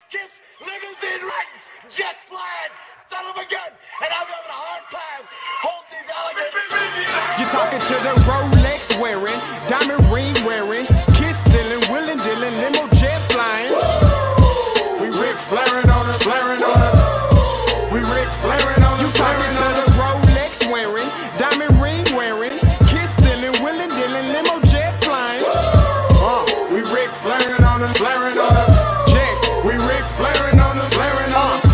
kiss, limousine riding, jet flying, son of a gun, and I'm having a hard time holding these alligators. You're talking to the Rolex wearing, diamond ring wearing, kiss stealing, willing dealing, limo jet flying. We Rick flaring on us, flaring on us. We Rick flaring on us. You talking to the Rolex wearing, diamond ring wearing, kiss stealing, willing dealing, limo jet flying. We Rick flaring on us, flaring on us. Check, we Rick flaring on us, flaring on us.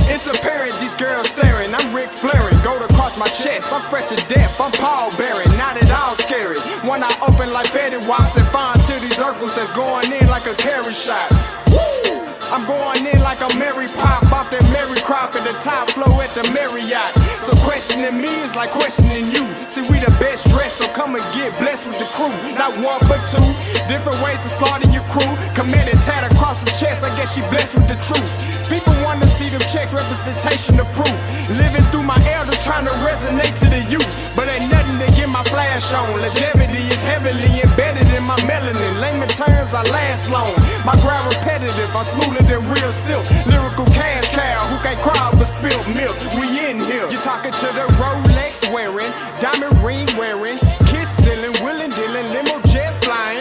It's apparent these girls staring. I'm Rick flaring, gold across my chest. I'm fresh to death, I'm Paul Bearing, not at all scary. When I open like Betty Wops and find to these circles that's going in like a carry shot. Woo! I'm going in like a Mary Pop off that Mary Crop at the top flow at the Marriott. So questioning me is like questioning you. See, we the best dressed, so come and get blessed with the crew. Not one but two, different ways to slaughter your crew. Committed tat across the chest, I guess she blessed with the truth. People want to see them checks, representation of proof. Living through my elders, trying to resonate to the youth. But ain't nothing to get my flash on. Longevity is heavily embedded in my melanin. Layman terms, I last long. My grind repetitive, I'm smoother than real silk. Lyrical cash cow who can't cry over spilled milk. We in here. You're talking to the Rolex wearing, diamond ring wearing, kiss stealing, willing dealing, limo jet flying.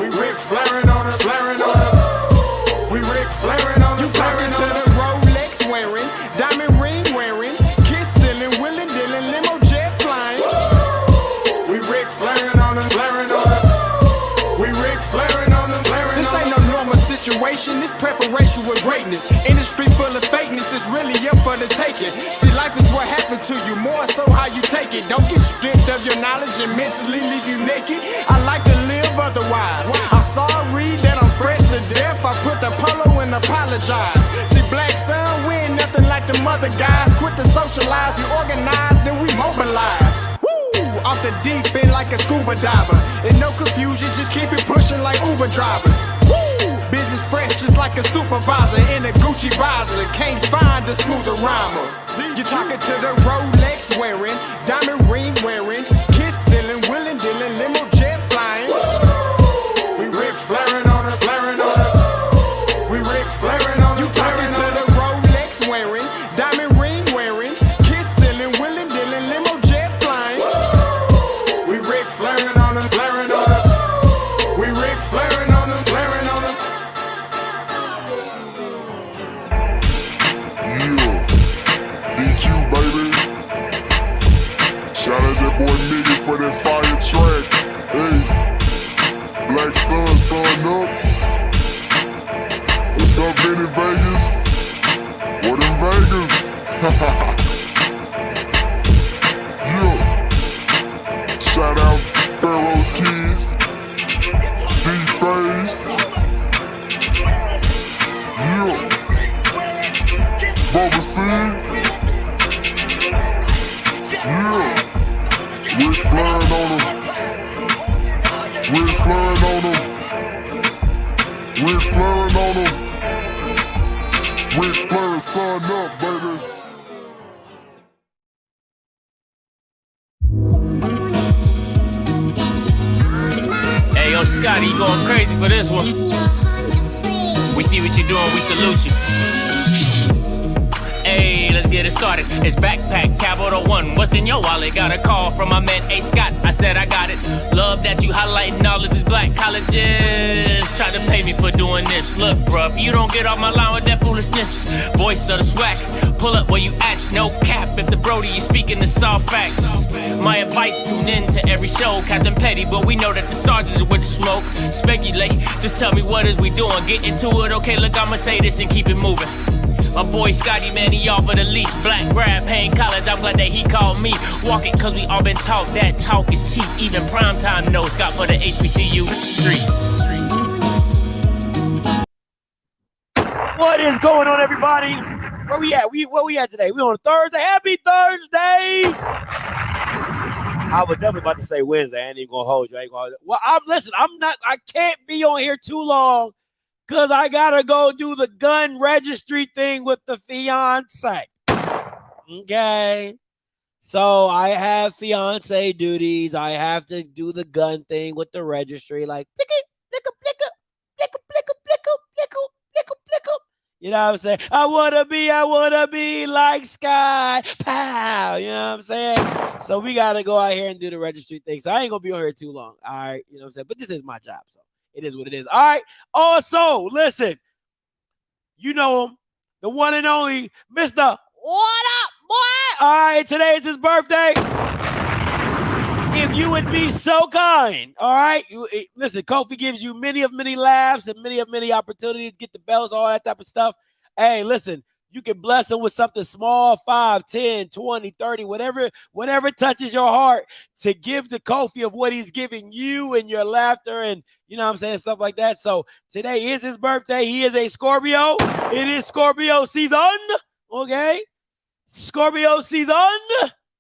We Rick flaring on us, flaring on us. We Rick flaring on us. You talking to the Rolex wearing, diamond ring wearing, kiss stealing, willing dealing, limo jet flying. We Rick flaring on us, flaring on us. We Rick flaring on us, flaring on us. This ain't no normal situation, this preparation with greatness. Industry full of fakeness, it's really up for the taking. See, life is what happened to you, more so how you take it. Don't get stripped of your knowledge and mentally leave you naked. I like to live otherwise. I'm sorry that I'm fresh to death. I put the polo and apologize. See, black son, we ain't nothing like the mother guys. Quit to socialize, we organize, then we mobilize. Off the deep end like a scuba diver. And no confusion, just keep it pushing like Uber drivers. Woo! Business fresh just like a supervisor in a Gucci visor. Can't find a smoother rhymer. You're talking to the Rolex wearing, diamond ring wearing, kiss stealing, willing dealing, limo jet flying. We Rick flaring on us, flaring on us. We Rick flaring on us. You talking to the Rolex wearing, diamond ring wearing, kiss stealing, willing dealing, limo jet flying. We Rick flaring on us, flaring on us. We Rick flaring on us, flaring on us. Yeah, DQ baby. Shout out that boy Nigga for that fire track. Hey, Black Sun, sun up. What's up, Vinny Vegas? What in Vegas? Yeah. Shout out Pharaoh's Kids, D-Phase, yeah, Bubba C, yeah, Rick flying on them, Rick flying on them, Rick flying on them, Rick flying, sun up, baby. Hey, yo, Scotty, you going crazy for this one. We see what you're doing, we salute you. Hey, let's get it started. It's backpack, capital one. What's in your wallet? Got a call from my man A. Scott. I said I got it. Love that you highlighting all of these black colleges. Try to pay me for doing this. Look, bruh, if you don't get off my line with that foolishness, voice of the swag, pull up where you at. No cap if the Brody is speaking the soft facts. My advice, tune in to every show. Captain Petty, but we know that the sergeants are with the smoke. Speculate, just tell me what is we doing. Get into it, okay, look, I'ma say this and keep it moving. My boy Scotty, man, he off of the leash. Black grad, paying college, I'm glad that he called me. Walking cause we all been taught that talk is cheap. Even primetime knows Scott for the HBCU streets. What is going on, everybody? Where we at? Where we at today? We on Thursday. Happy Thursday! I was definitely about to say Wednesday. I ain't even gonna hold you. I ain't gonna hold you. Well, I can't be on here too long because I gotta go do the gun registry thing with the fiance. Okay. So I have fiance duties. I have to do the gun thing with the registry, like plick-a, plick-a, plick-a, plick-a, plick-a, plick-a, plick-a, plick-a, plick-a, You know what I'm saying? I wanna be like Sky. Pow. You know what I'm saying? So we gotta go out here and do the registry thing. So I ain't gonna be on here too long. All right. You know what I'm saying? But this is my job. So it is what it is. All right. Also, listen, you know him, the one and only Mr. What up, boy? All right, today is his birthday. If you would be so kind, all right? Listen, Kofi gives you many laughs and many opportunities, get the bells, all that type of stuff. Hey, listen, you can bless him with something small, 5, 10, 20, 30, whatever touches your heart to give to Kofi of what he's giving you and your laughter and, you know what I'm saying, stuff like that. So today is his birthday. He is a Scorpio. It is Scorpio season, okay? Scorpio season.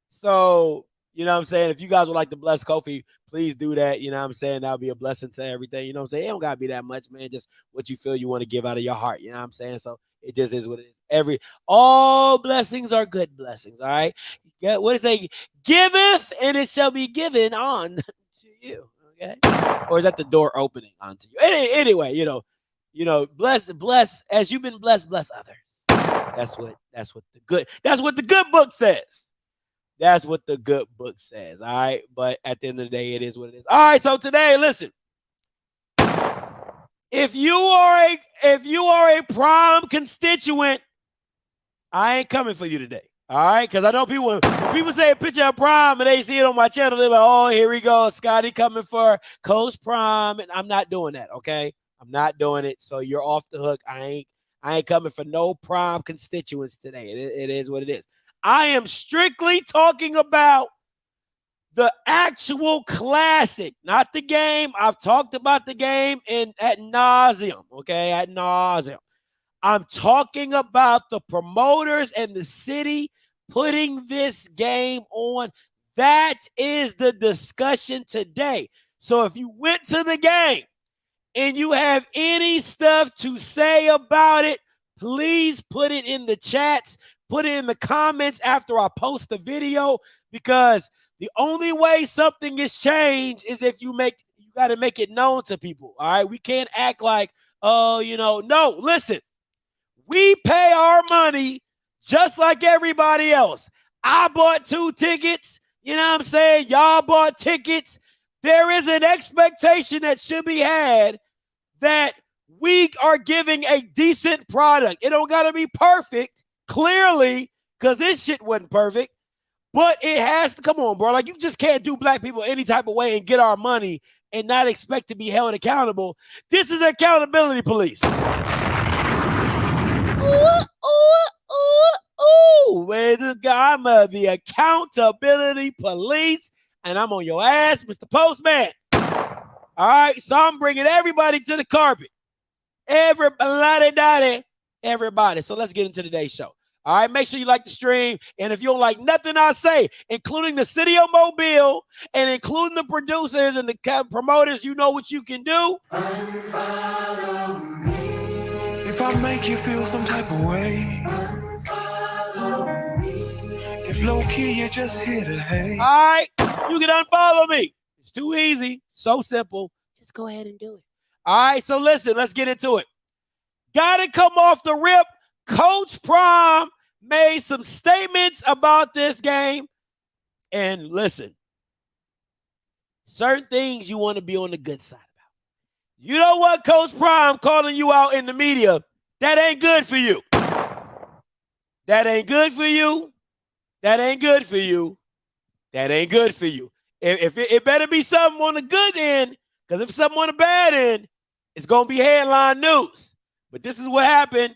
So, you know what I'm saying? If you guys would like to bless Kofi, please do that. You know what I'm saying? That'll be a blessing to everything. You know what I'm saying? It don't got to be that much, man. Just what you feel you want to give out of your heart. You know what I'm saying? So it just is what it is. All blessings are good blessings, all right? What is it? Giveth, and it shall be given on to you, okay? Or is that the door opening onto you? Anyway, you know, bless as you've been blessed, bless others. That's what the good book says. That's what the good book says. All right. But at the end of the day, it is what it is. All right. So today, listen. If you are a prime constituent, I ain't coming for you today. All right. Because I know when people say a picture of Prime and they see it on my channel, they're like, oh, here we go. Scotty coming for Coach Prime. And I'm not doing that. Okay. I'm not doing it. So you're off the hook. I ain't coming for no prime constituents today. It is what it is. I am strictly talking about the actual classic, not the game. I've talked about the game ad nauseum, okay, ad nauseum. I'm talking about the promoters and the city putting this game on. That is the discussion today. So if you went to the game and you have any stuff to say about it, please put it in the chats. Put it in the comments after I post the video, because the only way something is changed is if you got to make it known to people. All right. We can't act like, oh, no, listen, we pay our money just like everybody else. I bought 2 tickets. You know what I'm saying? Y'all bought tickets. There is an expectation that should be had that we are giving a decent product. It don't got to be perfect. Clearly, because this shit wasn't perfect, but it has to come on, bro. Like, you just can't do black people any type of way and get our money and not expect to be held accountable. This is accountability police. Man, this guy, I'm the accountability police, and I'm on your ass, Mr. Postman. All right, so I'm bringing everybody to the carpet. Everybody. So let's get into today's show. All right, make sure you like the stream. And if you don't like nothing I say, including the city of Mobile and including the producers and the promoters, you know what you can do. Unfollow me. If I make you feel some type of way, unfollow me. If low key you just hit a hate, all right, you can unfollow me. It's too easy, so simple. Just go ahead and do it. All right, so listen, let's get into it. Got to come off the rip. Coach Prime made some statements about this game. And listen, certain things you want to be on the good side about. You know what, Coach Prime calling you out in the media, that ain't good for you. That ain't good for you. That ain't good for you. That ain't good for you. If it better be something on the good end, because if it's something on the bad end, it's going to be headline news. But this is what happened.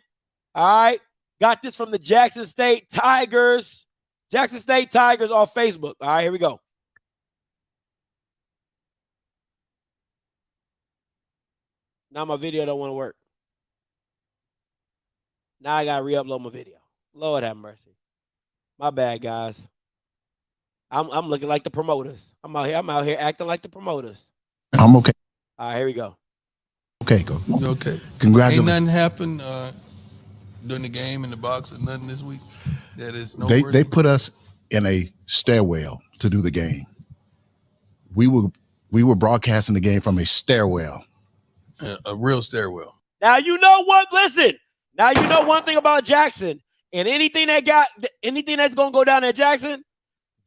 All right. Got this from the Jackson State Tigers. Jackson State Tigers off Facebook. All right, here we go. Now my video don't want to work. Now I got to re-upload my video. Lord have mercy. My bad, guys. I'm looking like the promoters. I'm out here acting like the promoters. I'm okay. All right, here we go. Okay, go. You okay? Congratulations. Ain't nothing happened during the game in the box or nothing this week that is no. They put us in a stairwell to do the game. We were broadcasting the game from a stairwell. A real stairwell. Now, you know what? Listen, Now you know one thing about Jackson, and anything that's gonna go down at Jackson,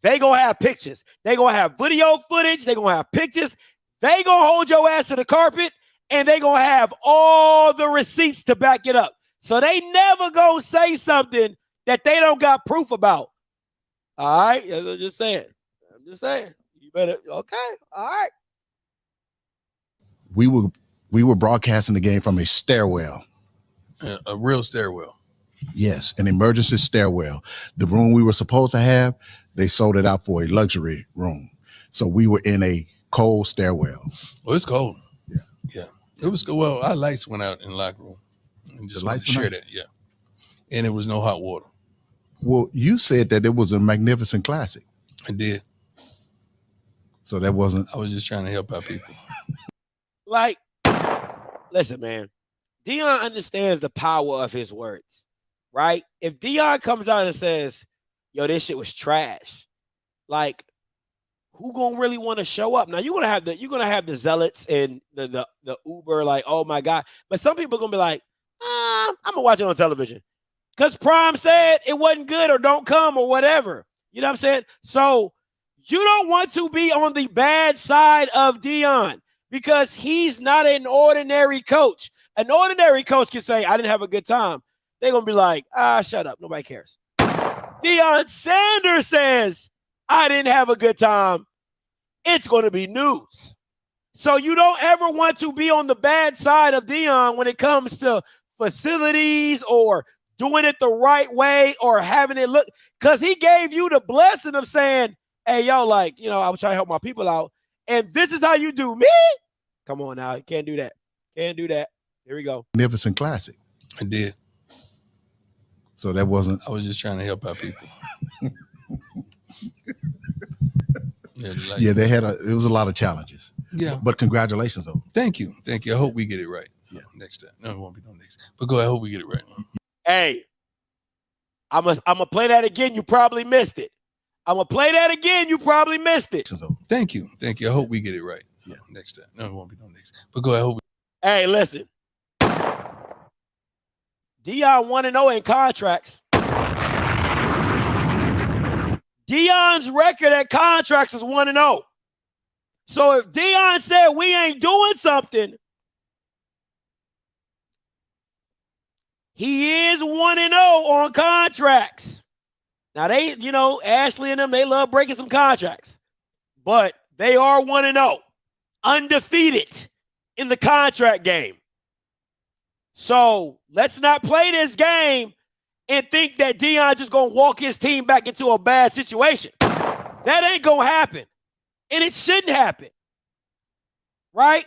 they gonna have pictures. They gonna have video footage. They gonna have pictures. They gonna hold your ass to the carpet, and they gonna have all the receipts to back it up. So they never gonna say something that they don't got proof about. All right, I'm just saying. You better, okay, all right. We were broadcasting the game from a stairwell. A real stairwell. Yes, an emergency stairwell. The room we were supposed to have, they sold it out for a luxury room. So we were in a cold stairwell. Well, it's cold. Yeah. It was good. Well, our lights went out in the locker room. And just wanted to share that. Yeah. And it was no hot water. Well, you said that it was a magnificent classic. I did. So that wasn't. I was just trying to help out people. Like, listen, man. Deion understands the power of his words, right? If Deion comes out and says, yo, this shit was trash, like, who gonna really want to show up? Now you're gonna have the zealots and the Uber, like, oh my God. But some people are gonna be like, I'm gonna watch it on television. Because Prime said it wasn't good or don't come or whatever. You know what I'm saying? So you don't want to be on the bad side of Deion because he's not an ordinary coach. An ordinary coach can say, I didn't have a good time. They're going to be like, shut up. Nobody cares. Deion Sanders says, I didn't have a good time. It's going to be news. So you don't ever want to be on the bad side of Deion when it comes to facilities or doing it the right way or having it look, because he gave you the blessing of saying, hey, yo, like, you know, I was trying to help my people out. And this is how you do me. Come on now. You can't do that. Can't do that. Here we go. Magnificent classic. I did. So that wasn't. I was just trying to help out people. Yeah, it was a lot of challenges. Yeah. But congratulations, though. Thank you. I hope we get it right. Yeah. Next time. No, it won't be no next. But go ahead. I hope we get it right. Hey, I'm gonna play that again. You probably missed it. I'm gonna play that again. You probably missed it. Thank you. I hope we get it right. Yeah. Next time. No, it won't be no next. But go ahead. Hey, listen. Deion 1-0 in contracts. Deion's record at contracts is 1-0. So if Deion said we ain't doing something, he is 1-0 on contracts. Now they, you know, Ashley and them, they love breaking some contracts, but they are 1-0, undefeated in the contract game. So let's not play this game and think that Deion just gonna walk his team back into a bad situation. That ain't gonna happen, and it shouldn't happen, right?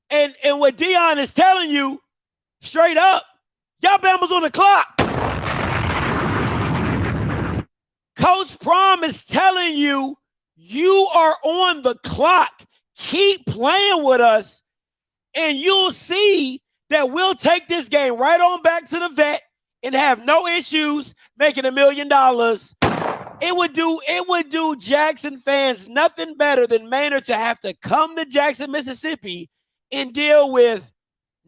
And what Deion is telling you, straight up, y'all Bama's on the clock. Coach Prime is telling you, you are on the clock. Keep playing with us, and you'll see that we'll take this game right on back to the vet and have no issues making $1 million. It would do Jackson fans nothing better than Maynard to have to come to Jackson, Mississippi and deal with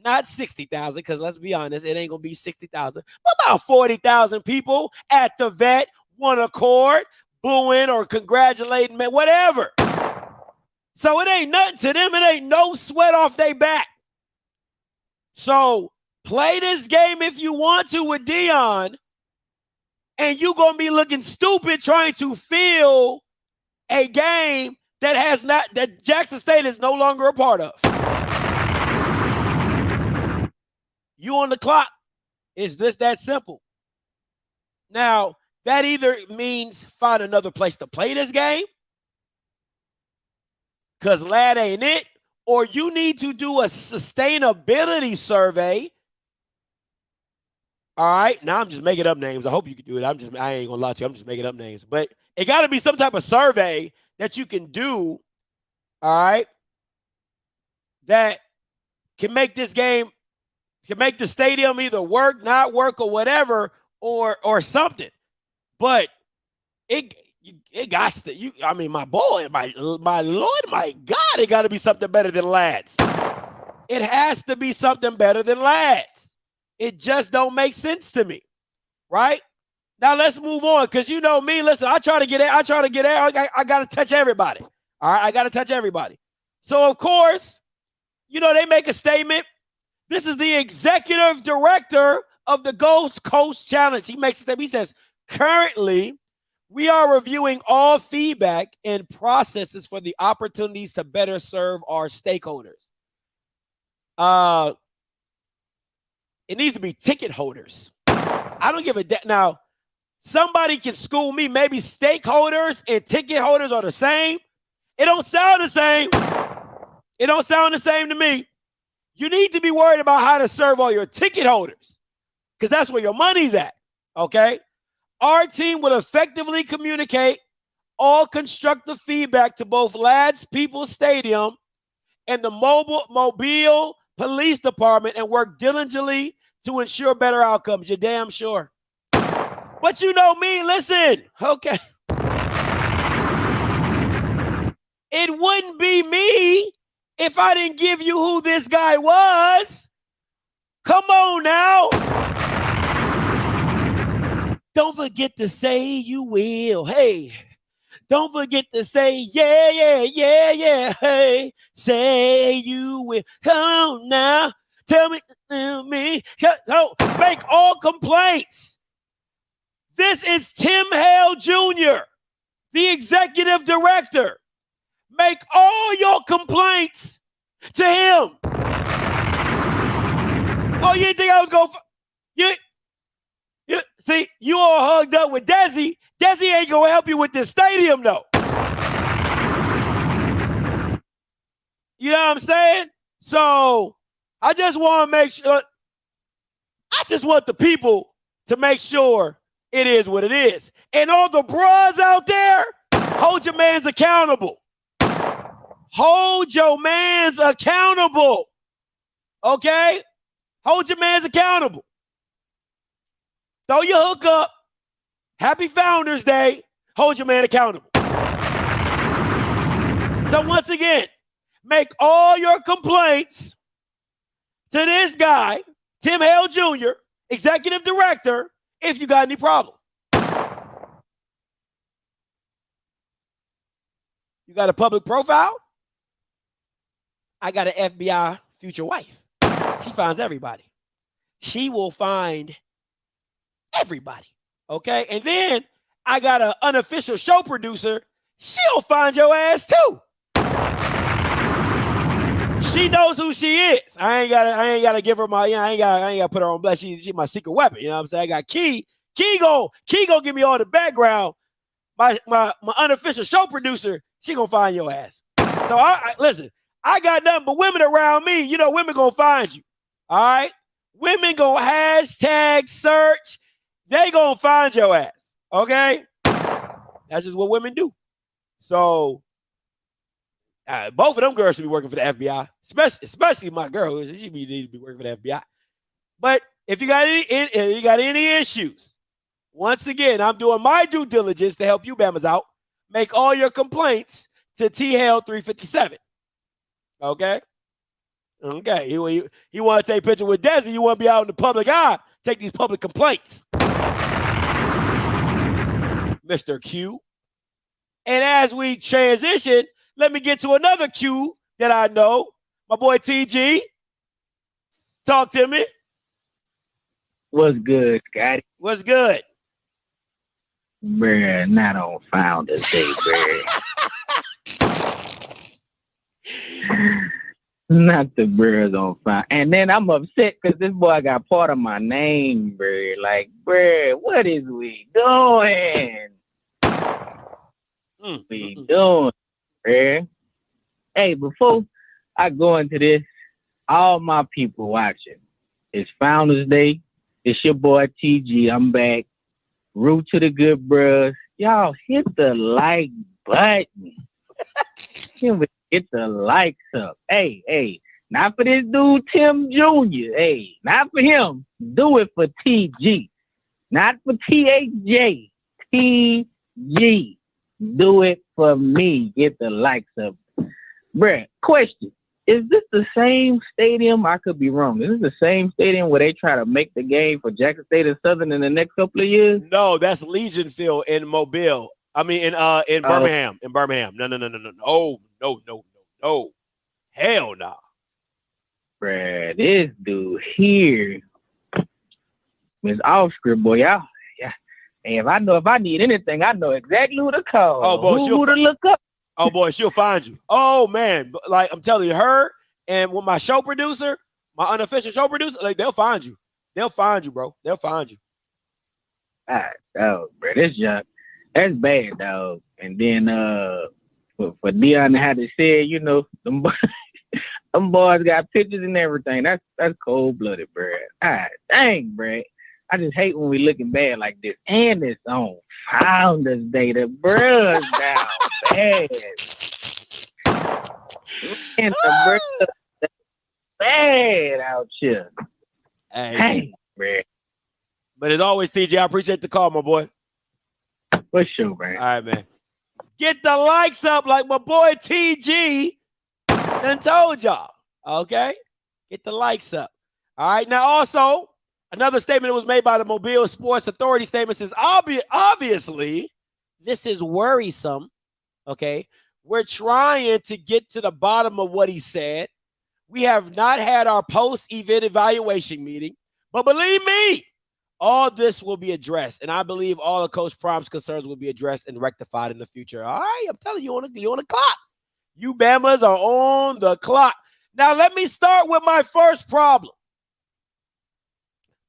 not 60,000, because let's be honest, it ain't going to be 60,000, but about 40,000 people at the vet, one accord, booing or congratulating, man, whatever. So it ain't nothing to them. It ain't no sweat off their back. So play this game if you want to with Deion, and you're going to be looking stupid trying to fill a game that Jackson State is no longer a part of. You on the clock. It's just that simple. Now, that either means find another place to play this game, because lad ain't it, or you need to do a sustainability survey. All right, now I'm just making up names. I hope you can do it. I ain't gonna lie to you. I'm just making up names. But it got to be some type of survey that you can do, all right, that can make this game, can make the stadium either work, not work, or whatever, or something. But it got to, I mean, my boy, my Lord, my God, it got to be something better than lads. It has to be something better than lads. It just don't make sense to me, right? Now let's move on, because you know me. Listen, I try to get it. I got to touch everybody. All right, I got to touch everybody. So of course, you know, they make a statement. This is the executive director of the Ghost Coast Challenge. He makes a statement. He says, currently, we are reviewing all feedback and processes for the opportunities to better serve our stakeholders. It needs to be ticket holders. I don't give a damn. Now, somebody can school me. Maybe stakeholders and ticket holders are the same. It don't sound the same. It don't sound the same to me. You need to be worried about how to serve all your ticket holders, because that's where your money's at, okay? Our team will effectively communicate all constructive feedback to both Lads People's Stadium and the Mobile Police Department and work diligently to ensure better outcomes. You're damn sure. But you know me, listen, okay. It wouldn't be me if I didn't give you who this guy was. Come on now. Don't forget to say you will. Hey, don't forget to say, yeah. Hey, say you will. Come on now. Tell me. So make all complaints. This is Tim Hale Jr., the executive director. Make all your complaints to him. Oh, you didn't think I was going to... You see, you all hugged up with Desi. Desi ain't going to help you with this stadium, though. You know what I'm saying? So, I just want to make sure... I just want the people to make sure it is what it is. And all the bras out there, hold your mans accountable. Hold your mans accountable. Okay? Hold your mans accountable. Throw your hook up. Happy Founders Day. Hold your man accountable. So once again, make all your complaints to this guy, Tim Hale Jr., executive director, if you got any problem. You got a public profile? I got an FBI future wife. She finds everybody. She will find everybody. Okay? And then I got an unofficial show producer. She'll find your ass too. She knows who she is. I ain't gotta give her my, I ain't gotta put her on blast. She my secret weapon. You know what I'm saying? I got Key go give me all the background. My unofficial show producer, she gonna find your ass. So I listen, I got nothing but women around me. You know, women gonna find you. All right? Women gonna hashtag search. They gonna find your ass. Okay? That's just what women do. So both of them girls should be working for the FBI, especially my girl. She need to be working for the FBI. But if you got any issues, once again, I'm doing my due diligence to help you Bamas out. Make all your complaints to T-Hale 357. Okay? Okay. He want to take a picture with Desi. You want to be out in the public eye. Take these public complaints. Mr. Q. And as we transition, let me get to another Q that I know. My boy TG. Talk to me. What's good, Scotty? What's good? Bruh, not on Founders Day, bruh. Not the birds on fire. And then I'm upset because this boy got part of my name, bruh. Like, bruh, what is we doing? We doing, bruh. Hey, before I go into this, all my people watching, it's Founders Day. It's your boy TG. I'm back. Root to the good bruhs. Y'all hit the like button. Get the likes up. Hey, not for this dude, Tim Jr. Hey, not for him. Do it for TG. Not for THJ. TG. Do it for me. Get the likes up. Bruh, question. Is this the same stadium? I could be wrong. Is this the same stadium where they try to make the game for Jackson State and Southern in the next couple of years? No, that's Legion Field in Mobile. I mean, in Birmingham. In Birmingham. No. Hell no. Bruh, this dude here, Miss Offscript, boy, yeah. And if I need anything, I know exactly who to call. Oh, boy, who to look up. Oh, boy, she'll find you. Oh, man. Like, I'm telling you, her and with my show producer, my unofficial show producer, like, they'll find you. They'll find you, bro. They'll find you. All right, dog, bro. This junk, that's bad, dog. And then for Dion had to say, you know, them boys got pictures and everything. That's cold-blooded, bro. All right, dang, bro. I just hate when we looking bad like this. And it's on Founders Day. The bruh's down bad. And the bruh's bad out here. Hey, man. But as always, TJ, I appreciate the call, my boy. For sure, man. All right, man. Get the likes up like my boy TG done told y'all. Okay? Get the likes up. All right. Now, also, another statement that was made by the Mobile Sports Authority statement says, obviously, this is worrisome. Okay? We're trying to get to the bottom of what he said. We have not had our post-event evaluation meeting, but believe me, all this will be addressed, and I believe all of Coach Prom's concerns will be addressed and rectified in the future. All right, I'm telling you, you're on the clock. You Bamas are on the clock. Now, let me start with my first problem.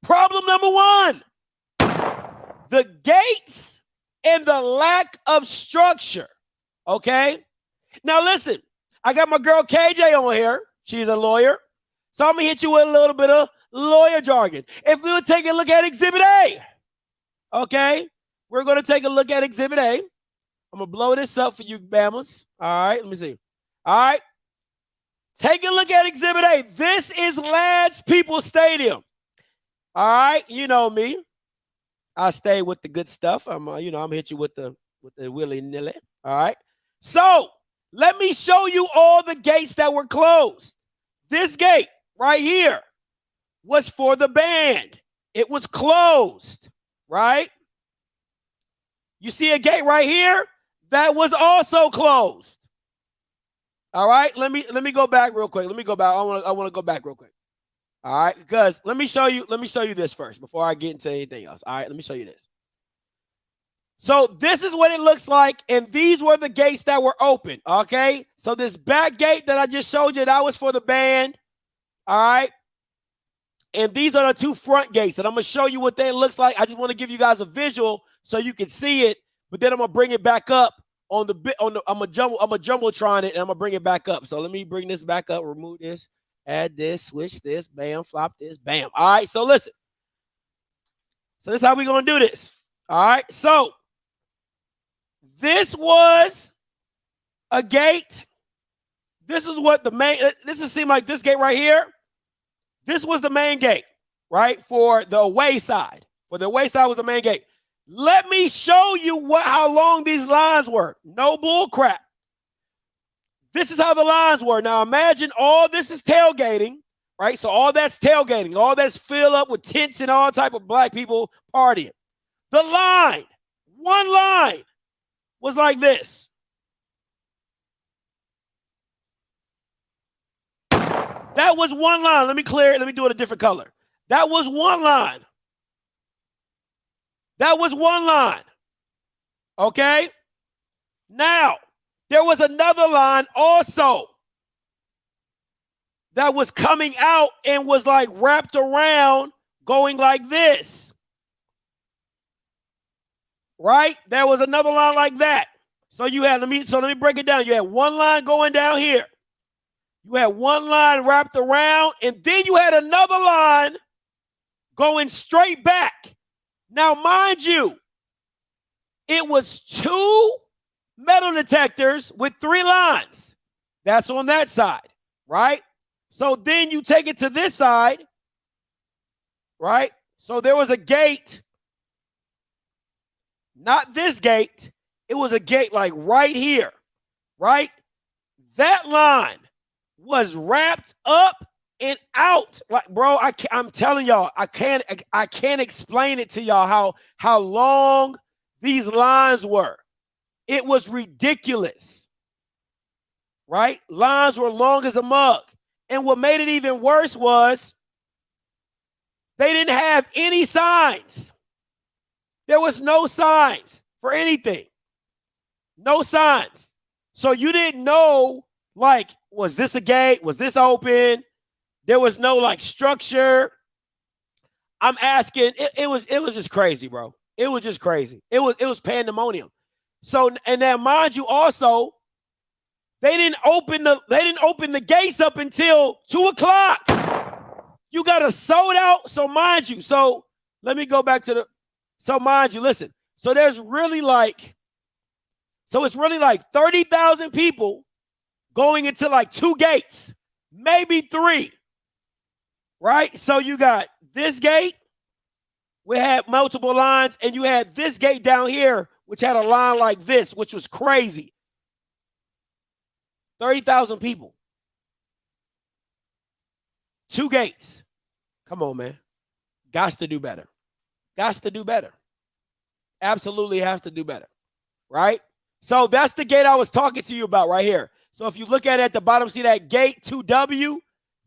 Problem number one, the gates and the lack of structure, okay? Now, listen, I got my girl KJ on here. She's a lawyer. So I'm going to hit you with a little bit of lawyer jargon. If we would take a look at Exhibit A, okay? We're going to take a look at Exhibit A. I'm going to blow this up for you, Bamas. All right, let me see. All right. Take a look at Exhibit A. This is Ladd's People's Stadium. All right, you know me. I stay with the good stuff. I'm going to hit you with the willy-nilly. All right. So let me show you all the gates that were closed. This gate right here was for the band. It was closed, right? You see a gate right here that was also closed. All right, let me go back real quick. Let me go back. I want to go back real quick. All right, because let me show you this first before I get into anything else. All right, let me show you this. So this is what it looks like, and these were the gates that were open, okay? So this back gate that I just showed you, that was for the band, all right? And these are the two front gates, and I'm going to show you what they looks like. I just want to give you guys a visual so you can see it, but then I'm going to bring it back up I'm a jumbotron it, and I'm going to bring it back up. So let me bring this back up, remove this, add this, switch this, bam, flop this, bam. All right, so listen. So this is how we're going to do this. All right, so this was a gate. This is what the main, this is seem like this gate right here. This was the main gate, right? For the away side. For the away side was the main gate. Let me show you how long these lines were. No bull crap. This is how the lines were. Now imagine all this is tailgating, right? So all that's tailgating. All that's filled up with tents and all type of black people partying. The line, one line, was like this. That was one line. Let me clear it. Let me do it a different color. That was one line. That was one line. Okay? Now, there was another line also that was coming out and was like wrapped around going like this. Right? There was another line like that. So you had, let me break it down. You had one line going down here. You had one line wrapped around, and then you had another line going straight back. Now, mind you, it was two metal detectors with three lines. That's on that side, right? So then you take it to this side, right? So there was a gate, not this gate. It was a gate like right here, right? That line was wrapped up and out. Like, bro, I'm telling y'all, I can't explain it to y'all how long these lines were. It was ridiculous. Right? Lines were long as a mug. And what made it even worse was they didn't have any signs. There was no signs for anything. No signs. So you didn't know, like, was this a gate? Was this open? There was no, like, structure. I'm asking, it was just crazy, bro. It was just crazy. It was pandemonium. So, and then mind you also, they didn't open the gates up until 2:00. You got a sold out. So mind you, so let me go back to mind you, listen. So it's really like 30,000 people going into like 2 gates, maybe 3. Right? So you got this gate, we had multiple lines, and you had this gate down here, which had a line like this, which was crazy. 30,000 people. 2 gates. Come on, man. Got to do better. Got to do better. Absolutely have to do better. Right? So that's the gate I was talking to you about right here. So if you look at the bottom, see that gate 2W?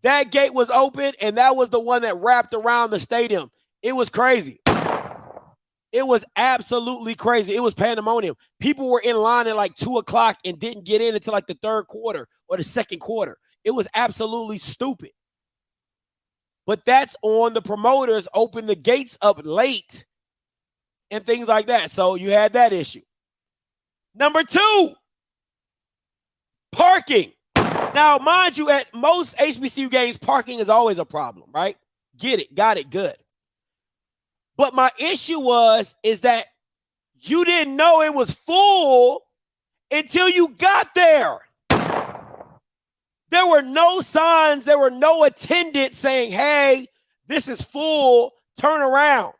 That gate was open, and that was the one that wrapped around the stadium. It was crazy. It was absolutely crazy. It was pandemonium. People were in line at like 2:00 and didn't get in until like the 3rd quarter or the 2nd quarter. It was absolutely stupid. But that's on the promoters open the gates up late and things like that. So you had that issue. Number 2, parking. Now, mind you, at most HBCU games, parking is always a problem, right? Get it, got it, good. But my issue is that you didn't know it was full until you got there. There were no signs, there were no attendants saying, hey, this is full, turn around.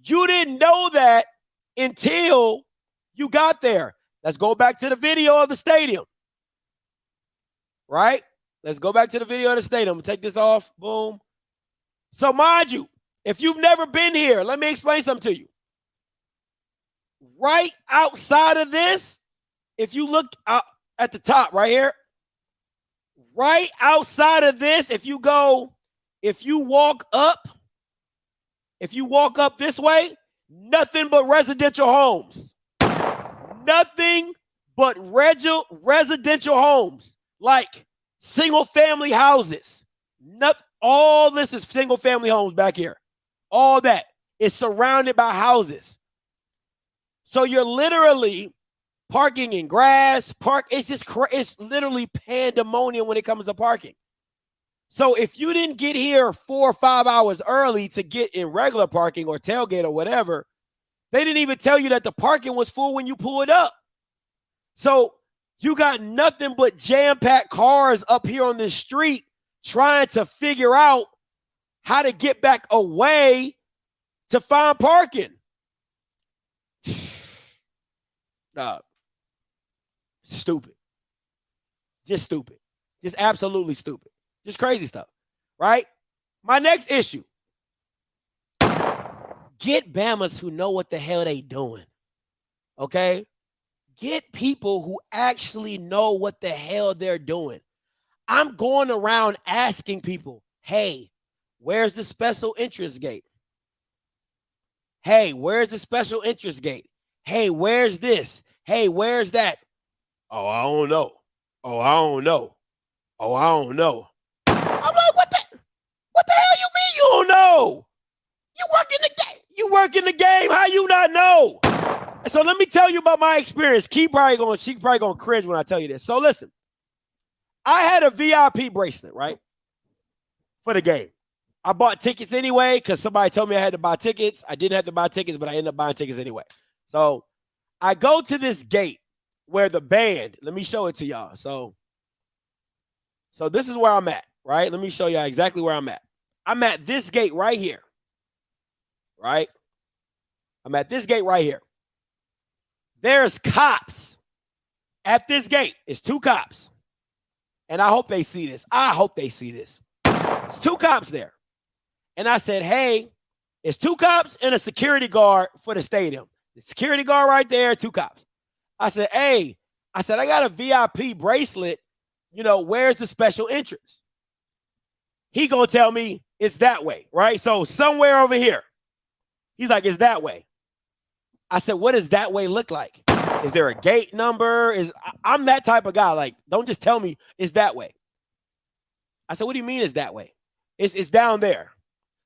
You didn't know that until you got there. Let's go back to the video of the stadium. Right? Let's go back to the video of the stadium. Take this off. Boom. So mind you, if you've never been here, let me explain something to you. Right outside of this, if you look out at the top right here, right outside of this, if you walk up this way, nothing but residential homes. Nothing but residential homes, like single family houses. All this is single family homes back here. All that is surrounded by houses. So you're literally parking in grass, it's literally pandemonium when it comes to parking. So if you didn't get here 4 or 5 hours early to get in regular parking or tailgate or whatever, they didn't even tell you that the parking was full when you pulled up. So you got nothing but jam-packed cars up here on this street trying to figure out how to get back away to find parking. Stupid. Just stupid. Just absolutely stupid. Just crazy stuff, right? My next issue. Get Bammers who know what the hell they doing, okay? Get people who actually know what the hell they're doing. I'm going around asking people, hey, where's the special interest gate? Hey, where's the special interest gate? Hey, where's this? Hey, where's that? Oh, I don't know. Oh, I don't know. Oh, I don't know. I'm like, what the hell you mean you don't know? You work in the game. You work in the game. How you not know? So let me tell you about my experience. She probably gonna cringe when I tell you this. So listen, I had a VIP bracelet, right? For the game. I bought tickets anyway because somebody told me I had to buy tickets. I didn't have to buy tickets, but I ended up buying tickets anyway. So I go to this gate where the band, let me show it to y'all. So this is where I'm at, right? Let me show y'all exactly where I'm at. I'm at this gate right here, right? I'm at this gate right here. There's cops at this gate. It's 2 cops. And I hope they see this. I hope they see this. It's 2 cops there. And I said, hey, it's 2 cops and a security guard for the stadium. The security guard right there, 2 cops. I said, hey, I got a VIP bracelet. You know, where's the special entrance? He gonna tell me it's that way, right? So somewhere over here. He's like, it's that way. I said, what does that way look like? Is there a gate number? I'm that type of guy. Like, don't just tell me it's that way. I said, what do you mean it's that way? It's down there.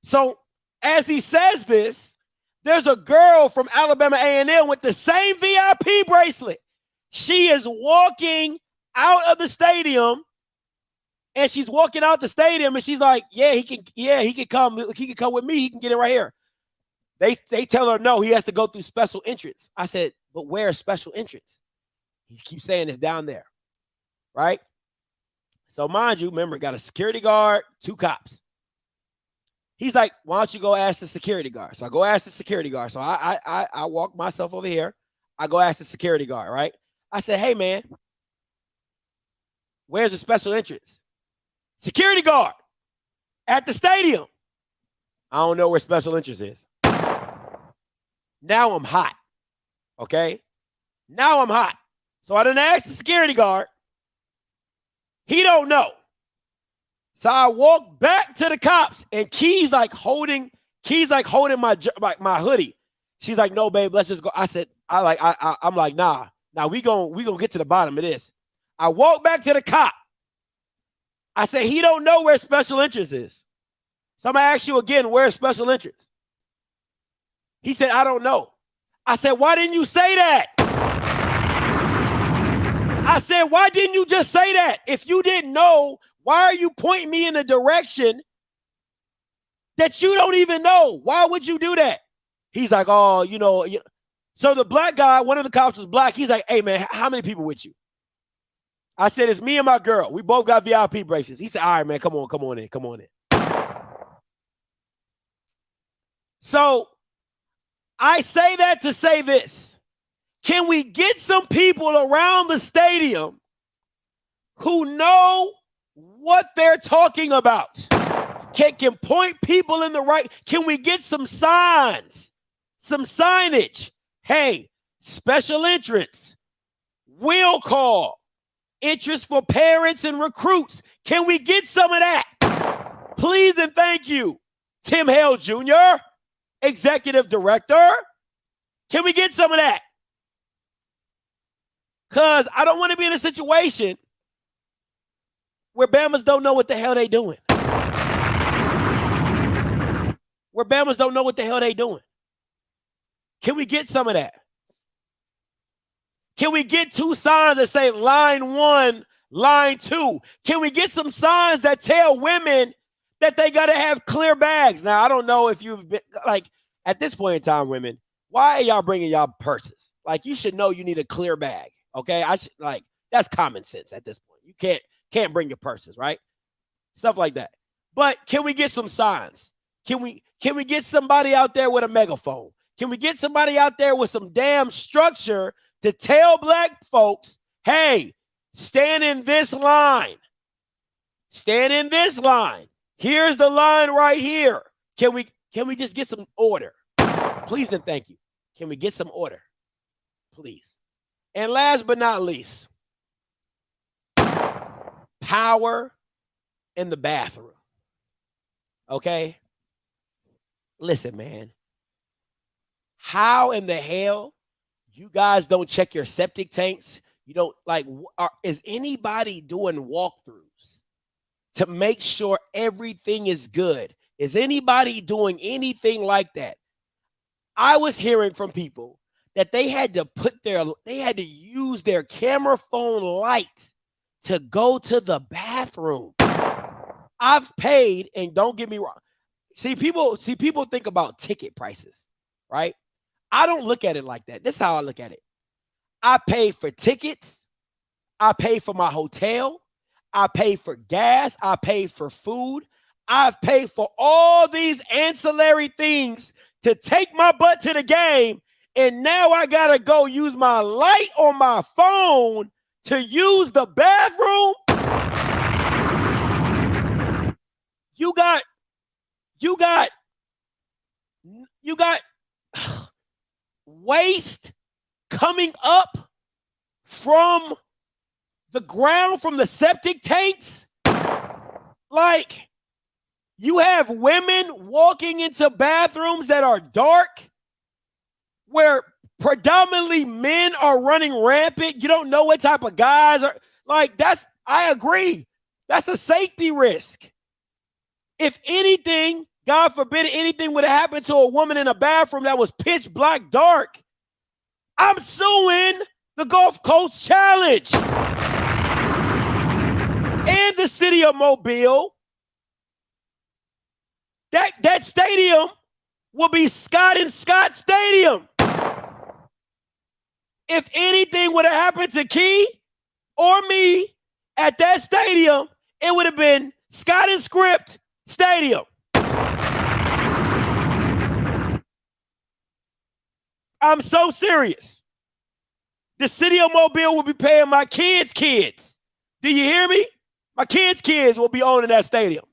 So as he says this, there's a girl from Alabama A&M with the same VIP bracelet. She is walking out of the stadium, and she's walking out the stadium, and she's like, he can come with me. He can get it right here. They tell her no, he has to go through special entrance. I said, but where's special entrance? He keeps saying it's down there, right? So mind you, remember, got a security guard, 2 cops. He's like, why don't you go ask the security guard? So I go ask the security guard. So I walk myself over here. I go ask the security guard, right? I said, hey, man, where's the special entrance? Security guard at the stadium. I don't know where special entrance is. Now I'm hot, okay? Now I'm hot. So I didn't ask the security guard. He don't know. So I walk back to the cops, and Key's like holding my hoodie. She's like, no, babe, let's just go. I said, I'm like, nah, we gonna get to the bottom of this. I walk back to the cop. I said, he don't know where special entrance is. So I'm gonna ask you again, where's special entrance? He said, I don't know. I said, why didn't you say that? I said, why didn't you just say that? If you didn't know, why are you pointing me in a direction that you don't even know? Why would you do that? He's like, oh, you know. So the black guy, one of the cops was black. He's like, hey, man, how many people with you? I said, it's me and my girl. We both got VIP bracelets. He said, all right, man, come on in. So I say that to say this. Can we get some people around the stadium who know what they're talking about? Can point people in the right? Can we get some signs, some signage? Hey, special entrance, will call, interest for parents and recruits. Can we get some of that? Please and thank you. Tim Hale Jr., Executive Director. Can we get some of that? Because I don't want to be in a situation where Bamas don't know what the hell they doing. Where Bamas don't know what the hell they doing. Can we get some of that? Can we get 2 signs that say line 1, line 2? Can we get some signs that tell women that they got to have clear bags? Now, I don't know if you've been, like, at this point in time, women, why are y'all bringing y'all purses? Like, you should know you need a clear bag, okay? That's common sense at this point. You can't bring your purses, right? Stuff like that. But can we get some signs? Can we get somebody out there with a megaphone? Can we get somebody out there with some damn structure to tell black folks, hey, stand in this line. Stand in this line. Here's the line right here. Can we just get some order? Please and thank you. Can we get some order? Please. And last but not least, power in the bathroom. Okay? Listen, man. How in the hell you guys don't check your septic tanks? You don't, like, is anybody doing walkthroughs to make sure everything is good? Is anybody doing anything like that? I was hearing from people that they had to use their camera phone light to go to the bathroom. I've paid, and don't get me wrong. See, people think about ticket prices, right? I don't look at it like that. This is how I look at it. I pay for tickets. I pay for my hotel. I pay for gas. I pay for food. I've paid for all these ancillary things to take my butt to the game. And now I got to go use my light on my phone to use the bathroom. You got waste coming up from the ground, from the septic tanks. Like, you have women walking into bathrooms that are dark, where predominantly men are running rampant. You don't know what type of guys are. Like, I agree. That's a safety risk. If anything, God forbid, anything would have happened to a woman in a bathroom that was pitch black dark, I'm suing the Gulf Coast Challenge and the city of Mobile. That stadium will be Scott and Scott Stadium. If anything would have happened to Key or me at that stadium, it would have been Scott and Script Stadium. I'm so serious. The city of Mobile will be paying my kids' kids. Do you hear me? My kids' kids will be owning that stadium.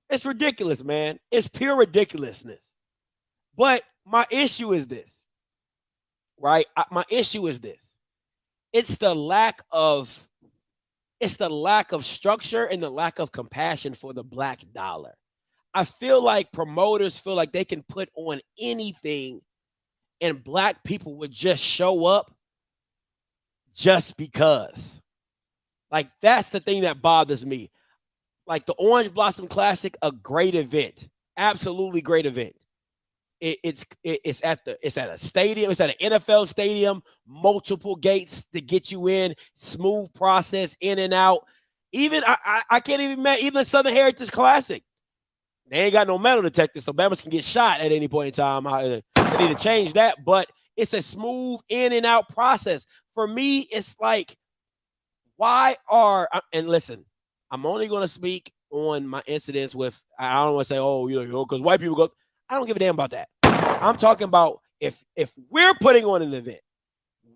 It's ridiculous, man. It's pure ridiculousness. But my issue is this, right? My issue is this. It's the lack of structure and the lack of compassion for the black dollar. I feel like promoters feel like they can put on anything and black people would just show up just because. Like, that's the thing that bothers me. Like the Orange Blossom Classic, a great event, absolutely great event. It's at a stadium. It's at an NFL stadium, multiple gates to get you in, smooth process in and out. Even I can't even imagine, even the Southern Heritage Classic. They ain't got no metal detectors, so Bama's can get shot at any point in time. They need to change that, but it's a smooth in and out process. For me, it's like, and listen, I'm only going to speak on my incidents with, I don't want to say, oh, because white people go, I don't give a damn about that. I'm talking about if we're putting on an event,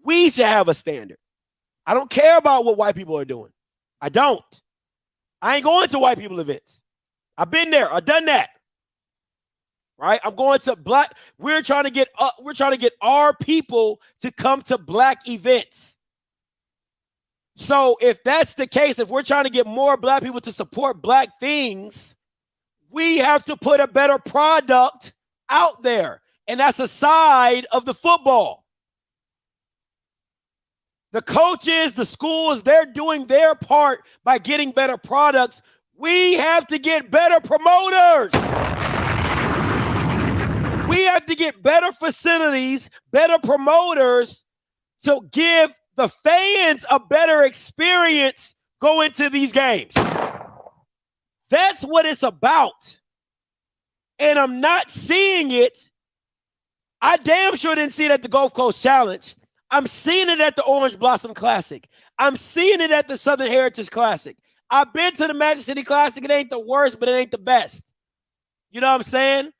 we should have a standard. I don't care about what white people are doing. I don't. I ain't going to white people events. I've been there. I've done that. Right? I'm going to black. We're trying to get our people to come to black events. So if that's the case, if we're trying to get more black people to support black things, we have to put a better product out there. And that's a side of the football. The coaches, the schools, they're doing their part by getting better products. We have to get better promoters. We have to get better facilities, better promoters to give the fans a better experience going to these games. That's what it's about. And I'm not seeing it. I damn sure didn't see it at the Gulf Coast Challenge. I'm seeing it at the Orange Blossom Classic. I'm seeing it at the Southern Heritage Classic. I've been to the Magic City Classic. It ain't the worst, but it ain't the best. You know what I'm saying?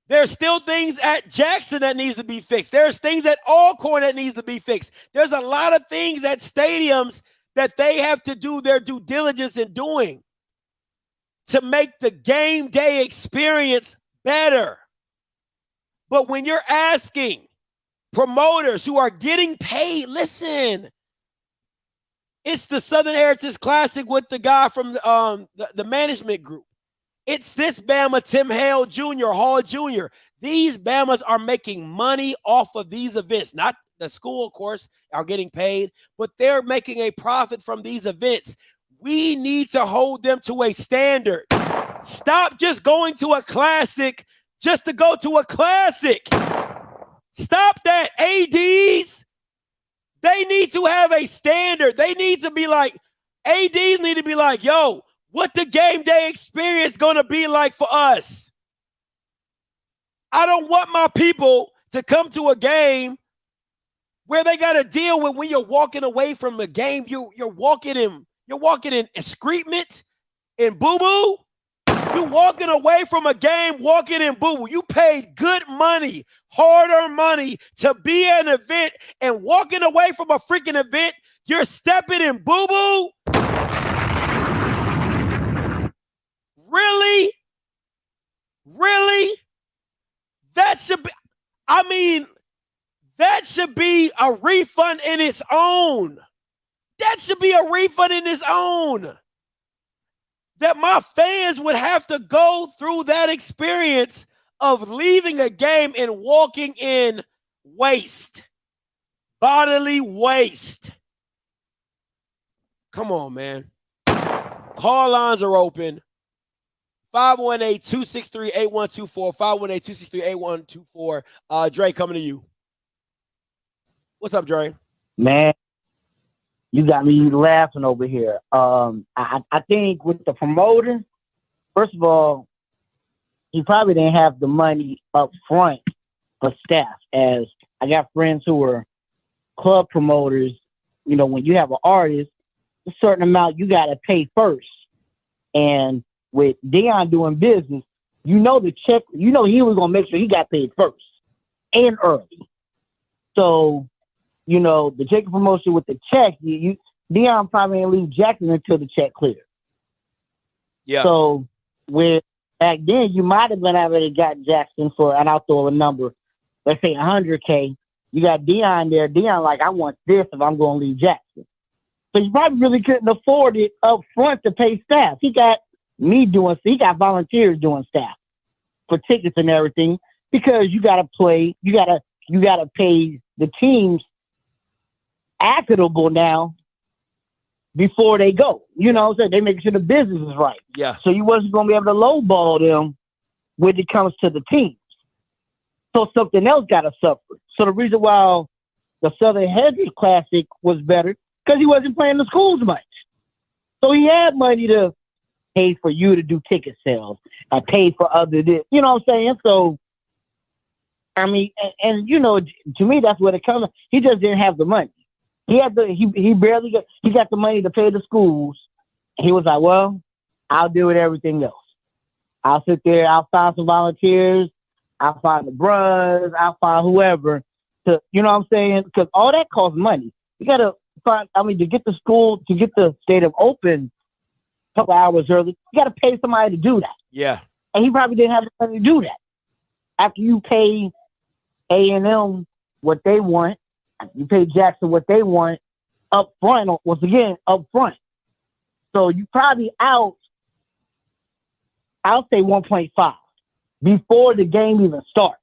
There's still things at Jackson that needs to be fixed. There's things at Alcorn that needs to be fixed. There's a lot of things at stadiums that they have to do their due diligence in doing to make the game day experience better. But when you're asking promoters who are getting paid, listen, it's the Southern Heritage Classic with the guy from the management group. It's this Bama, Tim Hall Jr. These Bamas are making money off of these events. Not the school, of course, are getting paid, but they're making a profit from these events. We need to hold them to a standard. Stop just going to a classic just to go to a classic. Stop that, ADs. They need to have a standard. They need to be like, ADs need to be like, yo, what the game day experience going to be like for us? I don't want my people to come to a game where they got to deal with when you're walking away from the game. You're walking in excrement and boo-boo. You're walking away from a game, walking in boo-boo. You paid good money, hard-earned money to be at an event, and walking away from a freaking event, you're stepping in boo-boo. Really? That should be, I mean, that should be a refund in its own. That should be a refund in its own. That my fans would have to go through that experience of leaving a game and walking in waste, bodily waste. Come on, man. Call lines are open. 518-263-8124. 518-263-8124. Dre, coming to you. What's up, Dre? Man, you got me laughing over here. I think with the promoter, first of all, he probably didn't have the money up front for staff. As I got friends who are club promoters. You know, when you have an artist, a certain amount you got to pay first. And with Deion doing business, you know the check, you know he was going to make sure he got paid first and early. So, you know, the Jacob promotion with the check, Deion probably didn't leave Jackson until the check cleared. Yeah. So, with back then, you might have been already got Jackson for, and I'll throw a number, let's say $100K. You got Deion there. Deion like, I want this if I'm going to leave Jackson. So you probably really couldn't afford it up front to pay staff. He got volunteers doing staff for tickets and everything because you got to play, you got to pay the teams equitable now before they go. You know what I'm saying? They make sure the business is right. Yeah. So you wasn't going to be able to lowball them when it comes to the teams. So something else got to suffer. So the reason why the Southern Heritage Classic was better because he wasn't playing the schools much. So he had money to pay for you to do ticket sales, pay for other, you know what I'm saying? So, I mean, and you know, to me, that's what it comes. He just didn't have the money. He got the money to pay the schools. He was like, well, I'll deal with everything else. I'll sit there. I'll find some volunteers. I'll find the bruhs. I'll find whoever to, you know what I'm saying? Because all that costs money. You got to find, I mean, to get the stadium open a couple hours early, you got to pay somebody to do that. Yeah. And he probably didn't have the money to do that. After you pay A&M what they want, you pay Jackson what they want up front, once again, up front. So you probably out, I'll say 1.5 before the game even starts.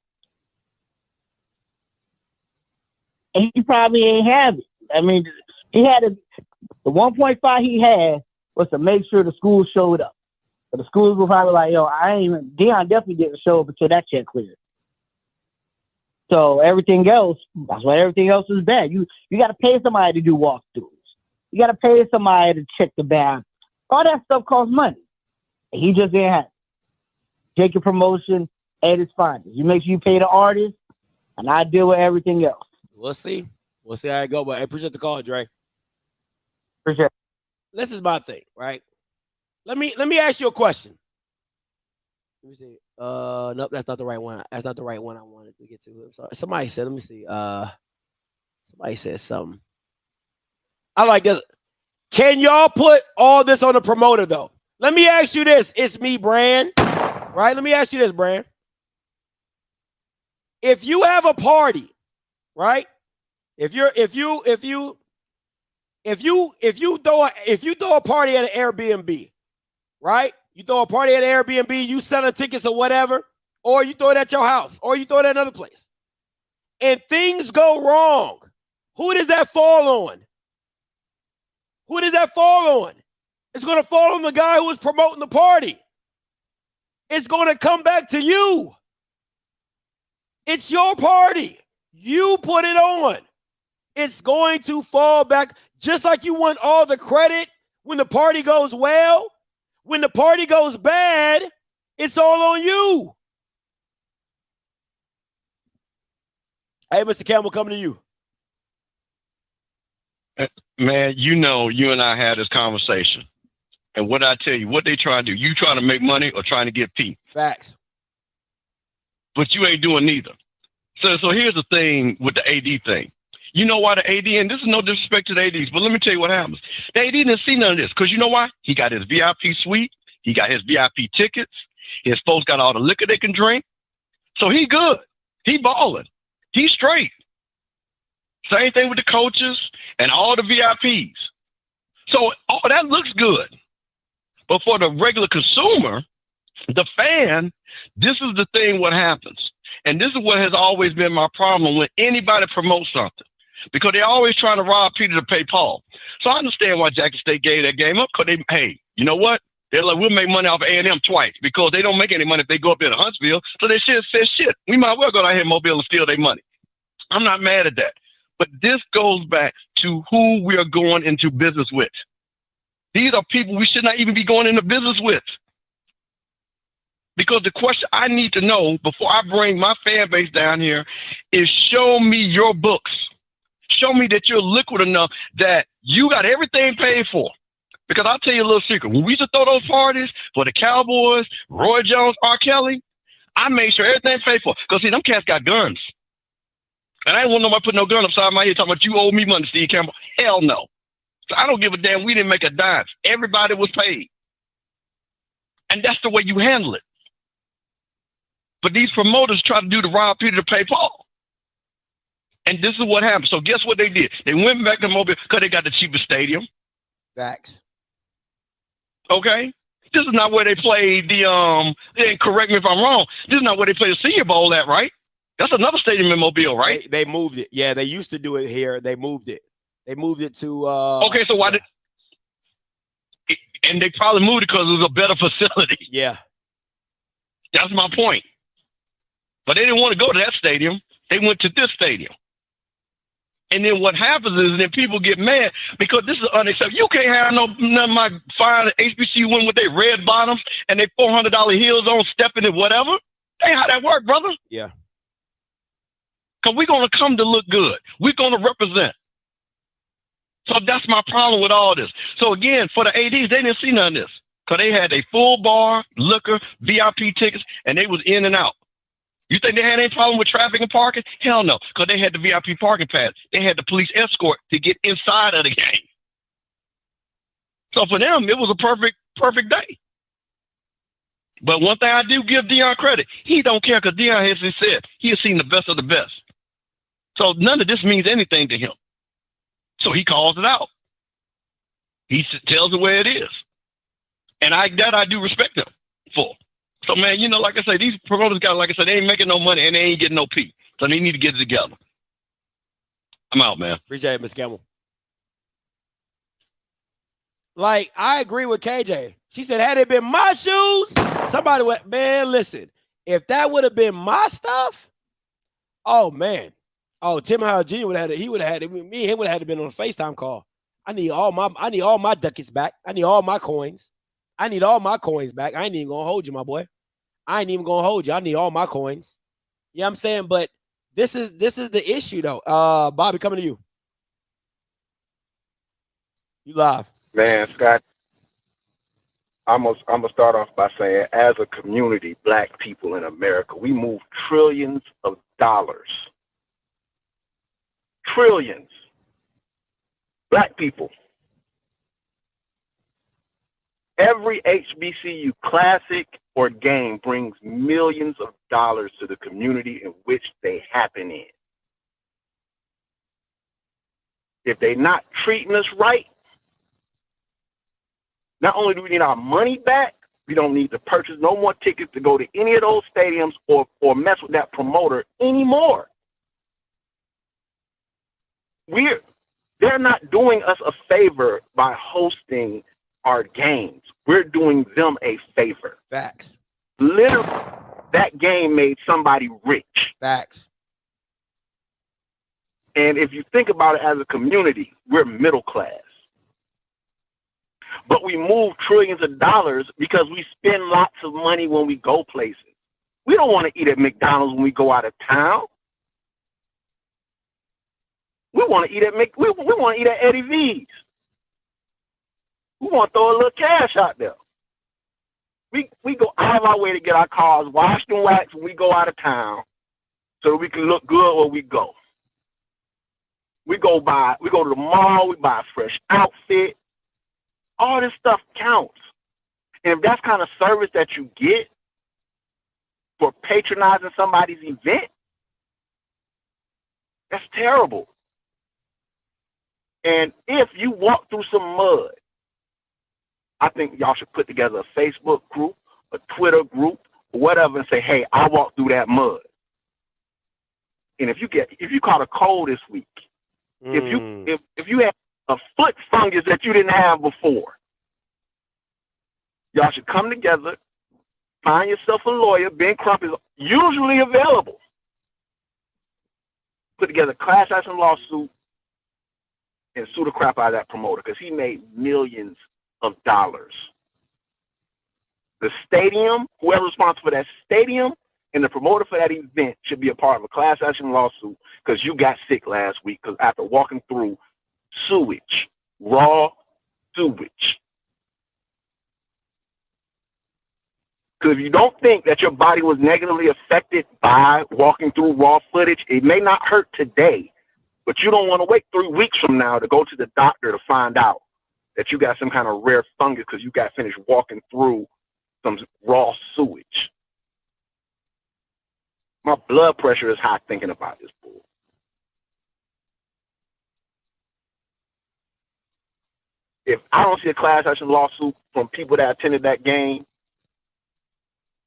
And he probably ain't have it. I mean, he had the 1.5 he had was to make sure the schools showed up. But the schools were probably like, yo, Deion definitely didn't show up until that check cleared. So everything else, that's why everything else is bad. You got to pay somebody to do walkthroughs. You got to pay somebody to check the bag. All that stuff costs money. And he just didn't have it. Take your promotion at its finest. You make sure you pay the artist, and I deal with everything else. We'll see. We'll see how it go. But I appreciate the call, Dre. Appreciate it. This is my thing, right? Let me ask you a question. Let me see. Nope, that's not the right one. That's not the right one I wanted to get to. I'm sorry. Somebody said, let me see. Somebody said something. I like this. Can y'all put all this on the promoter though? Let me ask you this. It's me, Brand. Right? Let me ask you this, Brand. If you have a party, right? If you throw a party at an Airbnb, right? You throw a party at an Airbnb, you selling tickets or whatever, or you throw it at your house, or you throw it at another place, and things go wrong. Who does that fall on? Who does that fall on? It's going to fall on the guy who was promoting the party. It's going to come back to you. It's your party. You put it on. It's going to fall back, just like you want all the credit when the party goes well. When the party goes bad, it's all on you. Hey, Mr. Campbell, coming to you. Man, you know, you and I had this conversation. And what I tell you, what they trying to do, you trying to make money or trying to get P. Facts. But you ain't doing neither. So here's the thing with the AD thing. You know why the AD, and this is no disrespect to the ADs, but let me tell you what happens. The AD didn't see none of this because you know why? He got his VIP suite. He got his VIP tickets. His folks got all the liquor they can drink. So he good. He balling. He's straight. Same thing with the coaches and all the VIPs. So all that looks good. But for the regular consumer, the fan, this is the thing what happens. And this is what has always been my problem when anybody promotes something. Because they always trying to rob Peter to pay Paul. So I understand why Jackson State gave that game up. Because they, hey, you know what? They're like, we'll make money off of A&M twice. Because they don't make any money if they go up there to Huntsville. So they should have said, shit, we might well go down here in Mobile and steal their money. I'm not mad at that. But this goes back to who we are going into business with. These are people we should not even be going into business with. Because the question I need to know before I bring my fan base down here is show me your books. Show me that you're liquid enough that you got everything paid for. Because I'll tell you a little secret. When we used to throw those parties for the Cowboys, Roy Jones, R. Kelly, I made sure everything paid for. Because, see, them cats got guns. And I ain't want nobody put no gun upside my head talking about you owe me money, Steve Campbell. Hell no. So I don't give a damn. We didn't make a dime. Everybody was paid. And that's the way you handle it. But these promoters try to do the rob Peter to pay Paul. And this is what happened. So guess what they did? They went back to Mobile because they got the cheapest stadium. Facts. Okay? This is not where they played the, and correct me if I'm wrong, this is not where they played the Senior Bowl at, right? That's another stadium in Mobile, right? They moved it. Yeah, they used to do it here. They moved it. They moved it to okay, so why did and they probably moved it because it was a better facility. Yeah. That's my point. But they didn't want to go to that stadium. They went to this stadium. And then what happens is then people get mad because this is unacceptable. You can't have none of my fine HBCU win with their red bottoms and their $400 heels on stepping and whatever. That ain't how that work, brother. Yeah. Because we're going to come to look good. We're going to represent. So that's my problem with all this. So again, for the ADs, they didn't see none of this. Because they had a full bar, liquor, VIP tickets, and they was in and out. You think they had any problem with traffic and parking? Hell no, because they had the VIP parking pass. They had the police escort to get inside of the game. So for them, it was a perfect day. But one thing I do give Deion credit, he don't care because Deion has said he has seen the best of the best. So none of this means anything to him. So he calls it out. He tells it where it is. And I do respect him for. So, man, you know, like I say, these promoters got, like I said, they ain't making no money and they ain't getting no P. So they need to get it together. I'm out, man. Appreciate it, Mr. Campbell. Like, I agree with KJ. She said, had it been my shoes, somebody would, man, listen, if that would have been my stuff, oh, man. Oh, Tim Howard Jr. would have had it. He would have had it. Me and him would have had to been on a FaceTime call. I need all my ducats back. I need all my coins. I need all my coins back. I ain't even gonna hold you, my boy. I ain't even gonna hold you. I need all my coins. You know what I'm saying? But this is the issue though. Bobby, coming to you. You live. Man, Scott, I'm gonna start off by saying, as a community, black people in America, we move trillions of dollars. Trillions. Black people. Every HBCU classic or game brings millions of dollars to the community in which they happen in. If they're not treating us right, not only do we need our money back, we don't need to purchase no more tickets to go to any of those stadiums or mess with that promoter anymore. They're not doing us a favor by hosting our games. We're doing them a favor. Facts. Literally, that game made somebody rich. Facts. And if you think about it as a community, we're middle class. But we move trillions of dollars because we spend lots of money when we go places. We don't want to eat at McDonald's when we go out of town. We want to eat at we want to eat at Eddie V's. We want to throw a little cash out there. We go out of our way to get our cars washed and waxed when we go out of town so that we can look good where we go. We go to the mall, we buy a fresh outfit. All this stuff counts. And if that's kind of service that you get for patronizing somebody's event, that's terrible. And if you walk through some mud, I think y'all should put together a Facebook group, a Twitter group, or whatever, and say, hey, I walked through that mud. And if you caught a cold this week, if you had a foot fungus that you didn't have before, y'all should come together, find yourself a lawyer. Ben Crump is usually available. Put together a class action lawsuit and sue the crap out of that promoter because he made millions of dollars. The stadium, whoever's responsible for that stadium, and the promoter for that event should be a part of a class action lawsuit because you got sick last week because after walking through sewage, raw sewage. Because if you don't think that your body was negatively affected by walking through raw footage, it may not hurt today, but you don't want to wait 3 weeks from now to go to the doctor to find out that you got some kind of rare fungus because you got finished walking through some raw sewage. My blood pressure is high thinking about this bull. If I don't see a class action lawsuit from people that attended that game,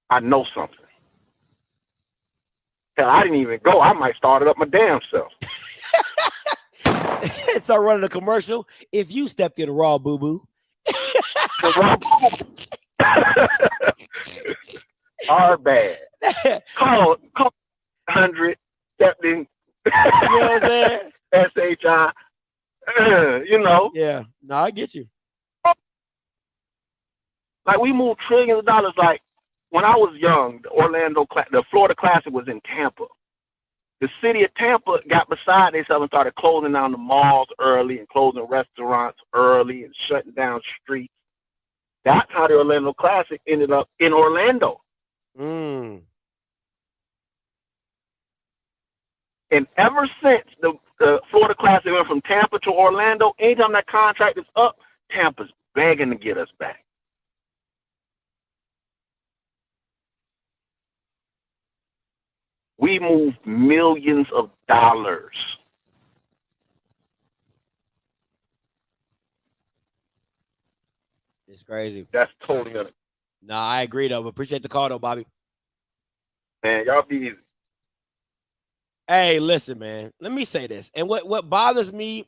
I know something. Hell, I didn't even go. I might start it up my damn self. Start running a commercial. If you stepped in raw boo-boo. Are bad. Call 100 stepped in. You know what I'm saying? SHI. You know. Yeah. No, I get you. Like we moved trillions of dollars. Like when I was young, the Florida Classic was in Tampa. The city of Tampa got beside themselves and started closing down the malls early and closing restaurants early and shutting down streets. That's how the Orlando Classic ended up in Orlando. And ever since the Florida Classic went from Tampa to Orlando, anytime that contract is up, Tampa's begging to get us back. We moved millions of dollars. It's crazy. That's totally unacceptable. Nah, I agree though. Appreciate the call though, Bobby. Man, y'all be easy. Hey, listen, man. Let me say this. And what bothers me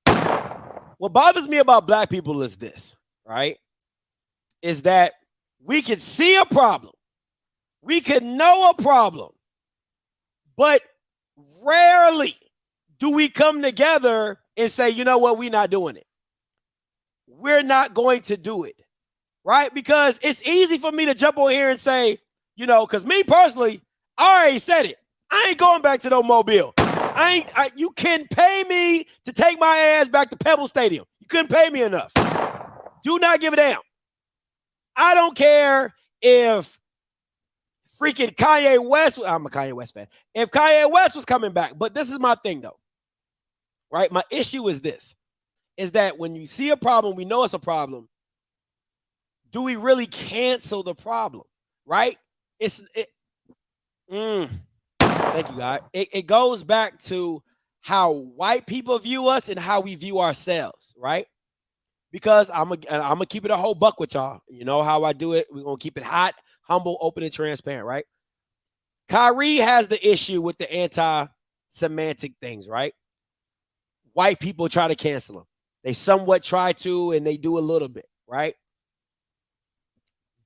about black people is this, right? Is that we can see a problem. We can know a problem. But rarely do we come together and say, you know what, we're not doing it. We're not going to do it, right? Because it's easy for me to jump on here and say, you know, because me personally, I already said it. I ain't going back to no Mobile. You can pay me to take my ass back to Pebble Stadium. You couldn't pay me enough. Do not give a damn. I don't care if freaking Kanye West, I'm a Kanye West fan. If Kanye West was coming back, but this is my thing though, right? My issue is this, is that when you see a problem, we know it's a problem. Do we really cancel the problem, right? Thank you, God. It goes back to how white people view us and how we view ourselves, right? Because I'm gonna keep it a whole buck with y'all. You know how I do it. We're gonna keep it hot, humble, open, and transparent, right? Kyrie has the issue with the anti-Semitic things, right? White people try to cancel him. They somewhat try to, and they do a little bit, right?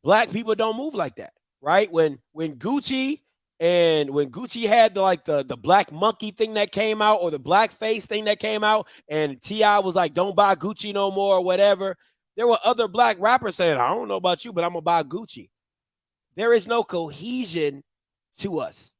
Black people don't move like that, right? When Gucci had the black monkey thing that came out, or the black face thing that came out, and T.I. was like, don't buy Gucci no more or whatever, there were other black rappers saying, I don't know about you, but I'm gonna buy Gucci. There is no cohesion to us,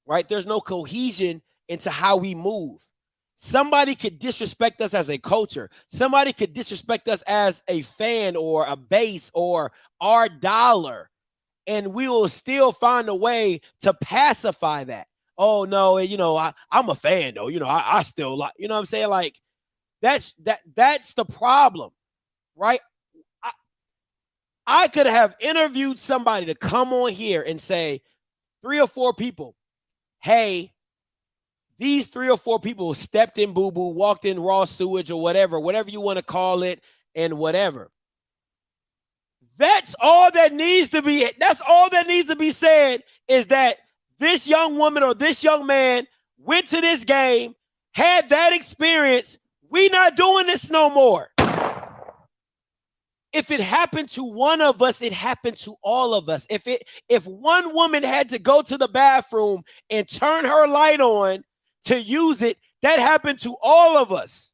right? There's no cohesion into how we move. Somebody could disrespect us as a culture. Somebody could disrespect us as a fan or a base or our dollar, and we will still find a way to pacify that. Oh no, you know, I'm a fan though. You know, I still like, you know what I'm saying? Like that's the problem, right? I could have interviewed somebody to come on here and say, 3 or 4 people, hey, these 3 or 4 people stepped in boo-boo, walked in raw sewage or whatever you want to call it, and whatever. That's all that needs to be said, is that this young woman or this young man went to this game, had that experience. We not doing this no more. If it happened to one of us, it happened to all of us. If one woman had to go to the bathroom and turn her light on to use it, that happened to all of us.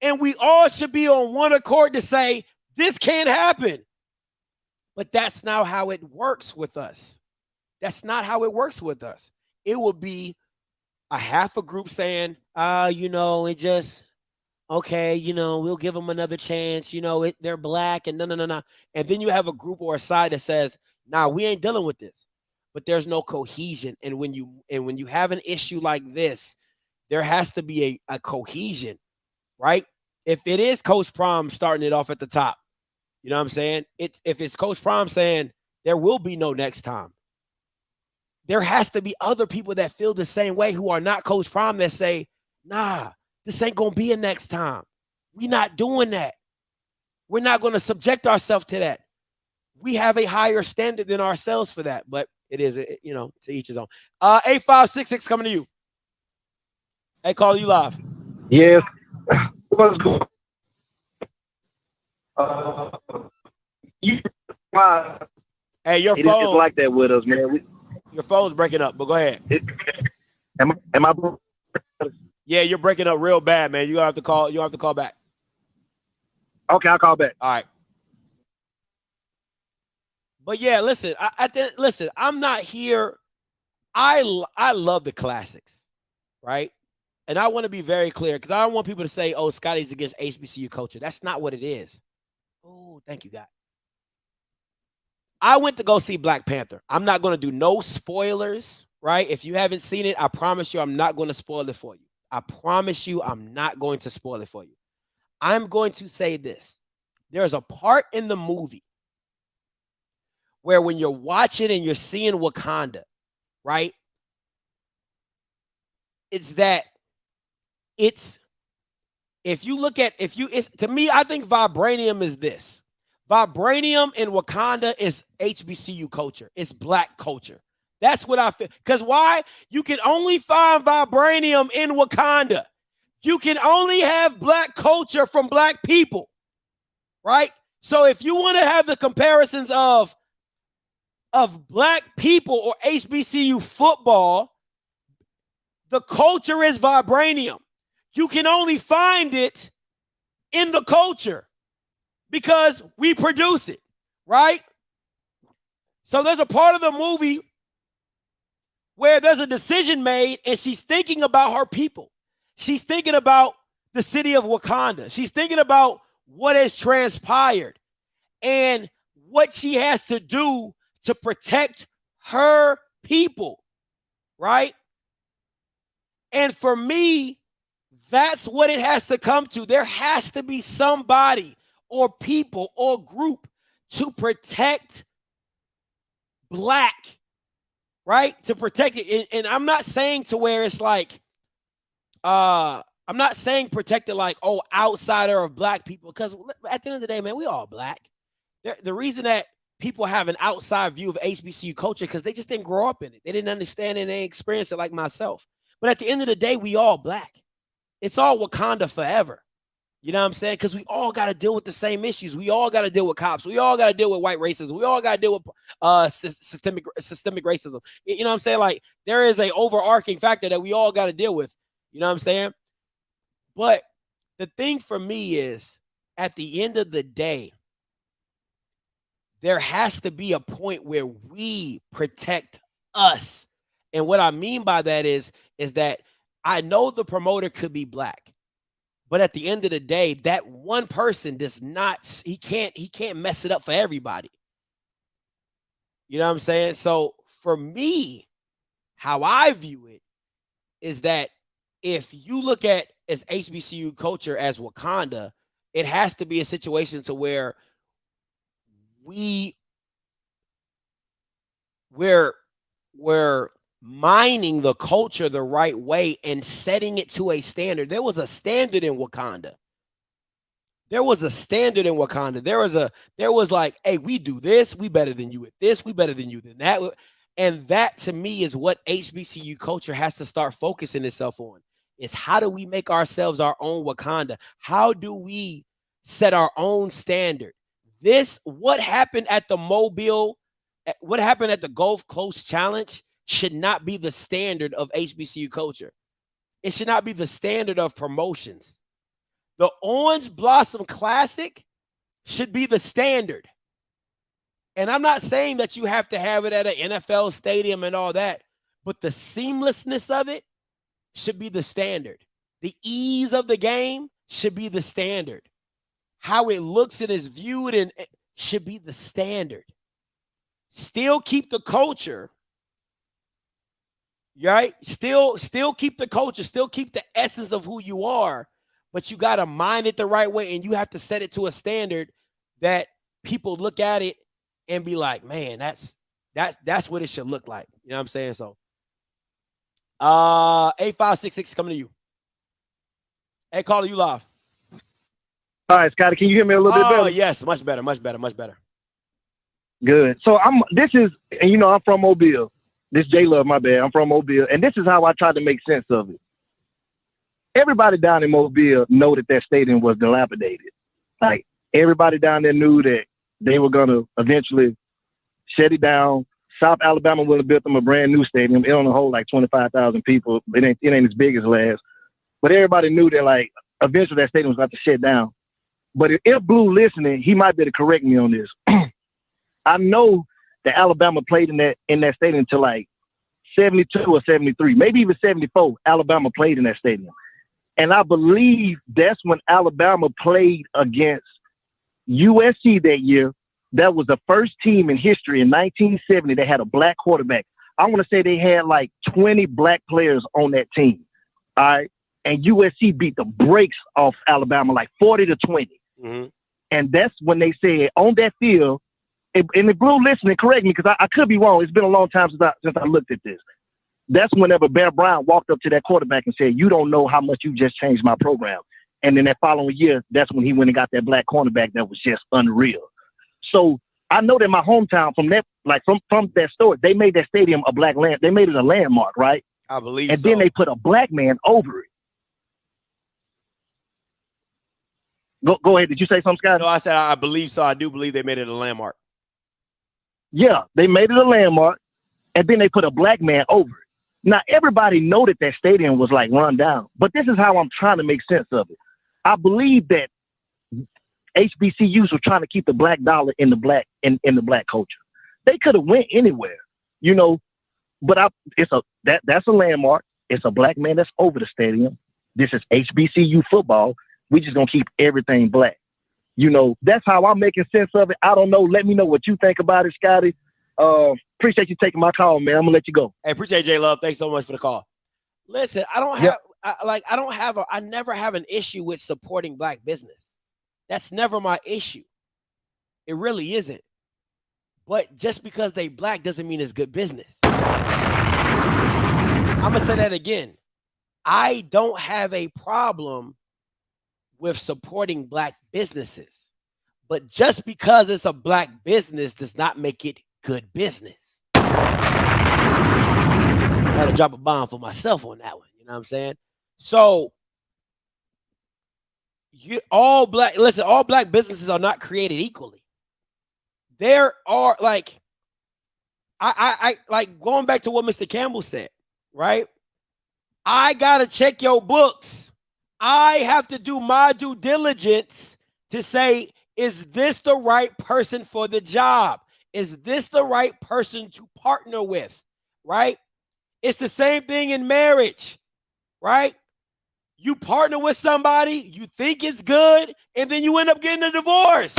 And we all should be on one accord to say, this can't happen. But that's not how it works with us. That's not how it works with us. It will be a half a group saying, it just, okay, we'll give them another chance. They're black and no. And then you have a group or a side that says, nah, we ain't dealing with this. But there's no cohesion. And when you have an issue like this, there has to be a cohesion, right? If it is Coach Prom starting it off at the top, you know what I'm saying? If it's Coach Prom saying there will be no next time, there has to be other people that feel the same way who are not Coach Prom that say, nah, this ain't going to be a next time. We're not doing that. We're not going to subject ourselves to that. We have a higher standard than ourselves for that, but it is, to each his own. 8566 coming to you. Hey, call you live. Yes. What's going Hey, your phone. phone. It's like that with us, man. Your phone's breaking up, but go ahead. Am I? Yeah, you're breaking up real bad, man. You have to call back. Okay, I'll call back. All right. But yeah, listen, I'm not here. I love the classics, right? And I want to be very clear because I don't want people to say, oh, Scotty's against HBCU culture. That's not what it is. Oh, thank you, God. I went to go see Black Panther. I'm not going to do no spoilers, right? If you haven't seen it, I promise you I'm not going to spoil it for you. I promise you I'm not going to spoil it for you. I'm going to say this. There's a part in the movie where when you're watching and you're seeing Wakanda, right? To me, I think vibranium is this. Vibranium in Wakanda is HBCU culture. It's black culture. That's what I feel. Because why? You can only find vibranium in Wakanda. You can only have black culture from black people, right? So if you want to have the comparisons of black people or HBCU football, the culture is vibranium. You can only find it in the culture because we produce it, right? So there's a part of the movie where there's a decision made and she's thinking about her people. She's thinking about the city of Wakanda. She's thinking about what has transpired and what she has to do to protect her people, right? And for me, that's what it has to come to. There has to be somebody or people or group to protect black, right? To protect it. And I'm not saying to where it's like, I'm not saying protect it like, oh, outsider of black people. Because at the end of the day, man, we all black. The reason that people have an outside view of HBCU culture because they just didn't grow up in it. They didn't understand it and they experienced it like myself. But at the end of the day, we all black. It's all Wakanda forever. You know what I'm saying? Because we all got to deal with the same issues. We all got to deal with cops. We all got to deal with white racism. We all got to deal with systemic racism. You know what I'm saying? Like there is a overarching factor that we all got to deal with. You know what I'm saying? But the thing for me is at the end of the day, there has to be a point where we protect us. And what I mean by that is that I know the promoter could be black, but at the end of the day, that one person does not, he can't mess it up for everybody. You know what I'm saying? So for me, how I view it is that if you look at as HBCU culture as Wakanda, it has to be a situation to where we're mining the culture the right way and setting it to a standard. There was a standard in Wakanda. There was like, hey, we do this, we better than you at this, we better than you than that. And that to me is what HBCU culture has to start focusing itself on, is how do we make ourselves our own Wakanda? How do we set our own standard? What happened at the what happened at the Gulf Coast Challenge should not be the standard of HBCU culture. It should not be the standard of promotions. The Orange Blossom Classic should be the standard. And I'm not saying that you have to have it at an NFL stadium and all that, but the seamlessness of it should be the standard. The ease of the game should be the standard. How it looks and is viewed and should be the standard. Still keep the culture, right? Still keep the culture, still keep the essence of who you are, but you got to mind it the right way, and you have to set it to a standard that people look at it and be like, man, that's what it should look like. You know what I'm saying? So 8566 coming to you. Hey, caller, you live. All right, Scotty, can you hear me a little bit better? Oh, yes, much better. Good. So I'm from Mobile. This J-Love, my bad. I'm from Mobile. And this is how I tried to make sense of it. Everybody down in Mobile know that stadium was dilapidated. Like, everybody down there knew that they were going to eventually shut it down. South Alabama would have built them a brand new stadium. It only hold like 25,000 people. It ain't as big as last. But everybody knew that, like, eventually that stadium was about to shut down. But if Blue listening, he might be able to correct me on this. I know that Alabama played in that stadium until like 72 or 73, maybe even 74. Alabama played in that stadium. And I believe that's when Alabama played against USC that year. That was the first team in history in 1970 that had a black quarterback. I want to say they had like 20 black players on that team. All right. And USC beat the brakes off Alabama like 40-20. Mm-hmm. And that's when they said on that field, and if Blue listening, correct me, because I could be wrong. It's been a long time since I looked at this. That's whenever Bear Bryant walked up to that quarterback and said, "You don't know how much you just changed my program." And then that following year, that's when he went and got that black cornerback that was just unreal. So I know that my hometown from that, like from that store, they made that stadium a black land. They made it a landmark, right? I believe and so. Then they put a black man over it. Go ahead. Did you say something, Scott? No, I said I believe so. I do believe they made it a landmark. Yeah, they made it a landmark, and then they put a black man over it. Now, everybody know that stadium was like run down, but this is how I'm trying to make sense of it. I believe that HBCUs were trying to keep the black dollar in the black in the black culture. They could have went anywhere, but that's a landmark. It's a black man that's over the stadium. This is HBCU football. We just gonna keep everything black. That's how I'm making sense of it. I don't know. Let me know what you think about it, Scotty. Appreciate you taking my call, man. I'm gonna let you go. Hey, appreciate J-Love. Thanks so much for the call. Listen, I never have an issue with supporting black business. That's never my issue. It really isn't. But just because they black doesn't mean it's good business. I'm gonna say that again. I don't have a problem with supporting black businesses, but just because it's a black business does not make it good business. I had to drop a bomb for myself on that one. You know what I'm saying? So all black businesses are not created equally. There are I going back to what Mr. Campbell said, right? I gotta check your books. I have to do my due diligence to say, is this the right person for the job? Is this the right person to partner with? Right? It's the same thing in marriage, right? You partner with somebody, you think it's good, and then you end up getting a divorce.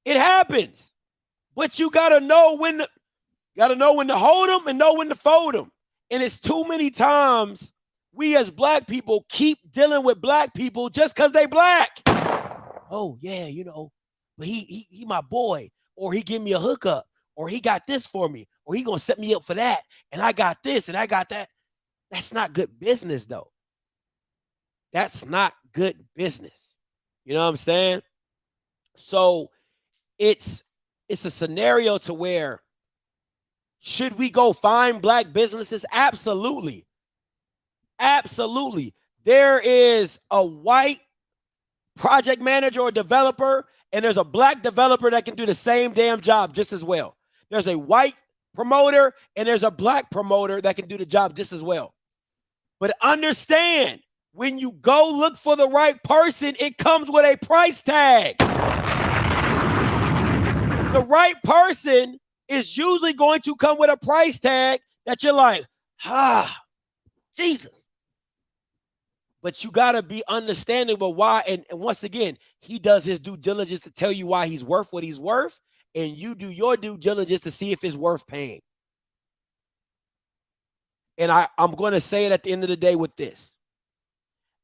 It happens. But you gotta know when to hold them and know when to fold them. And it's too many times we as black people keep dealing with black people just because they black. Oh, yeah, but he my boy, or he give me a hookup, or he got this for me, or he gonna set me up for that, and I got this and I got that. That's not good business, though. That's not good business. You know what I'm saying? So it's a scenario to where, should we go find black businesses? Absolutely. Absolutely. There is a white project manager or developer, and there's a black developer that can do the same damn job just as well. There's a white promoter and there's a black promoter that can do the job just as well. But understand, when you go look for the right person, it comes with a price tag. The right person is usually going to come with a price tag that you're like, Jesus. But you got to be understanding about why. And once again, he does his due diligence to tell you why he's worth what he's worth. And you do your due diligence to see if it's worth paying. And I'm going to say it at the end of the day with this.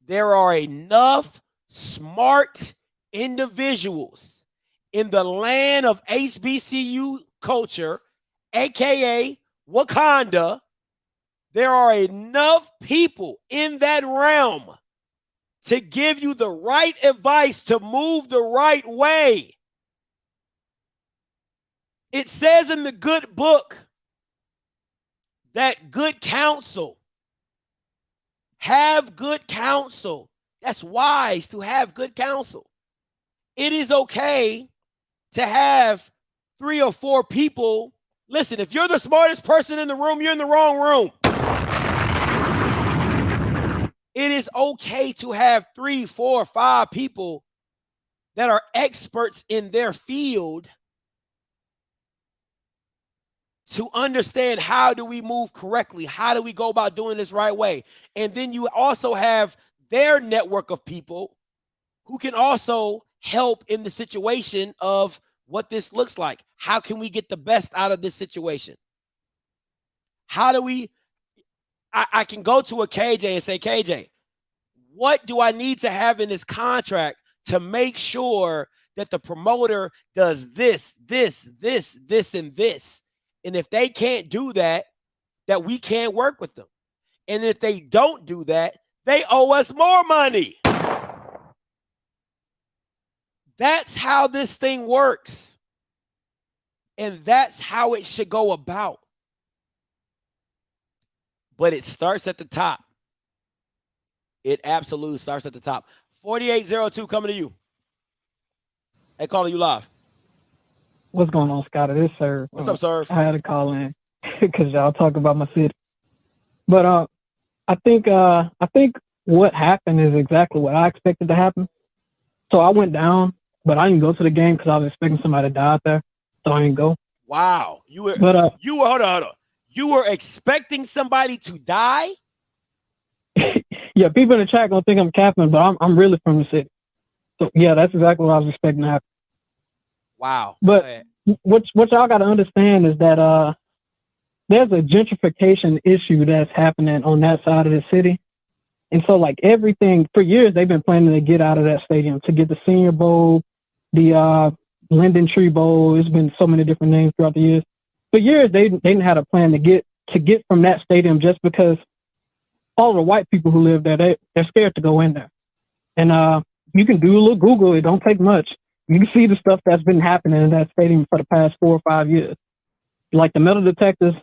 There are enough smart individuals in the land of HBCU culture, aka Wakanda. There are enough people in that realm to give you the right advice to move the right way. It says in the good book that good counsel, have good counsel. That's wise to have good counsel. It is okay to have 3 or 4 people. Listen, if you're the smartest person in the room, you're in the wrong room. It is okay to have 3, 4, 5 people that are experts in their field to understand, how do we move correctly? How do we go about doing this right way? And then you also have their network of people who can also help in the situation of what this looks like. How can we get the best out of this situation? How do we, I can go to a KJ and say, KJ, what do I need to have in this contract to make sure that the promoter does this, this, and this? And if they can't do that, that we can't work with them. And if they don't do that, they owe us more money. That's how this thing works. And that's how it should go about. But it starts at the top. It absolutely starts at the top. 4802 coming to you. Hey, calling you live. What's going on, Scott? It is Sir. What's up, sir? I had to call in because y'all talk about my city. But I think what happened is exactly what I expected to happen. So I went down, but I didn't go to the game because I was expecting somebody to die out there. So I didn't go. Wow. Hold on. You were expecting somebody to die? Yeah, people in the chat gonna think I'm capping, but I'm really from the city. So yeah, that's exactly what I was expecting to happen. Wow. But what y'all got to understand is that there's a gentrification issue that's happening on that side of the city. And so like everything, for years, they've been planning to get out of that stadium, to get the Senior Bowl, the Linden Tree Bowl. It's been so many different names throughout the years. For years, they didn't have a plan to get from that stadium, just because all the white people who live there, they're scared to go in there. And you can do a little Google. It don't take much. You can see the stuff that's been happening in that stadium for the past 4 or 5 years. Like the metal detectors,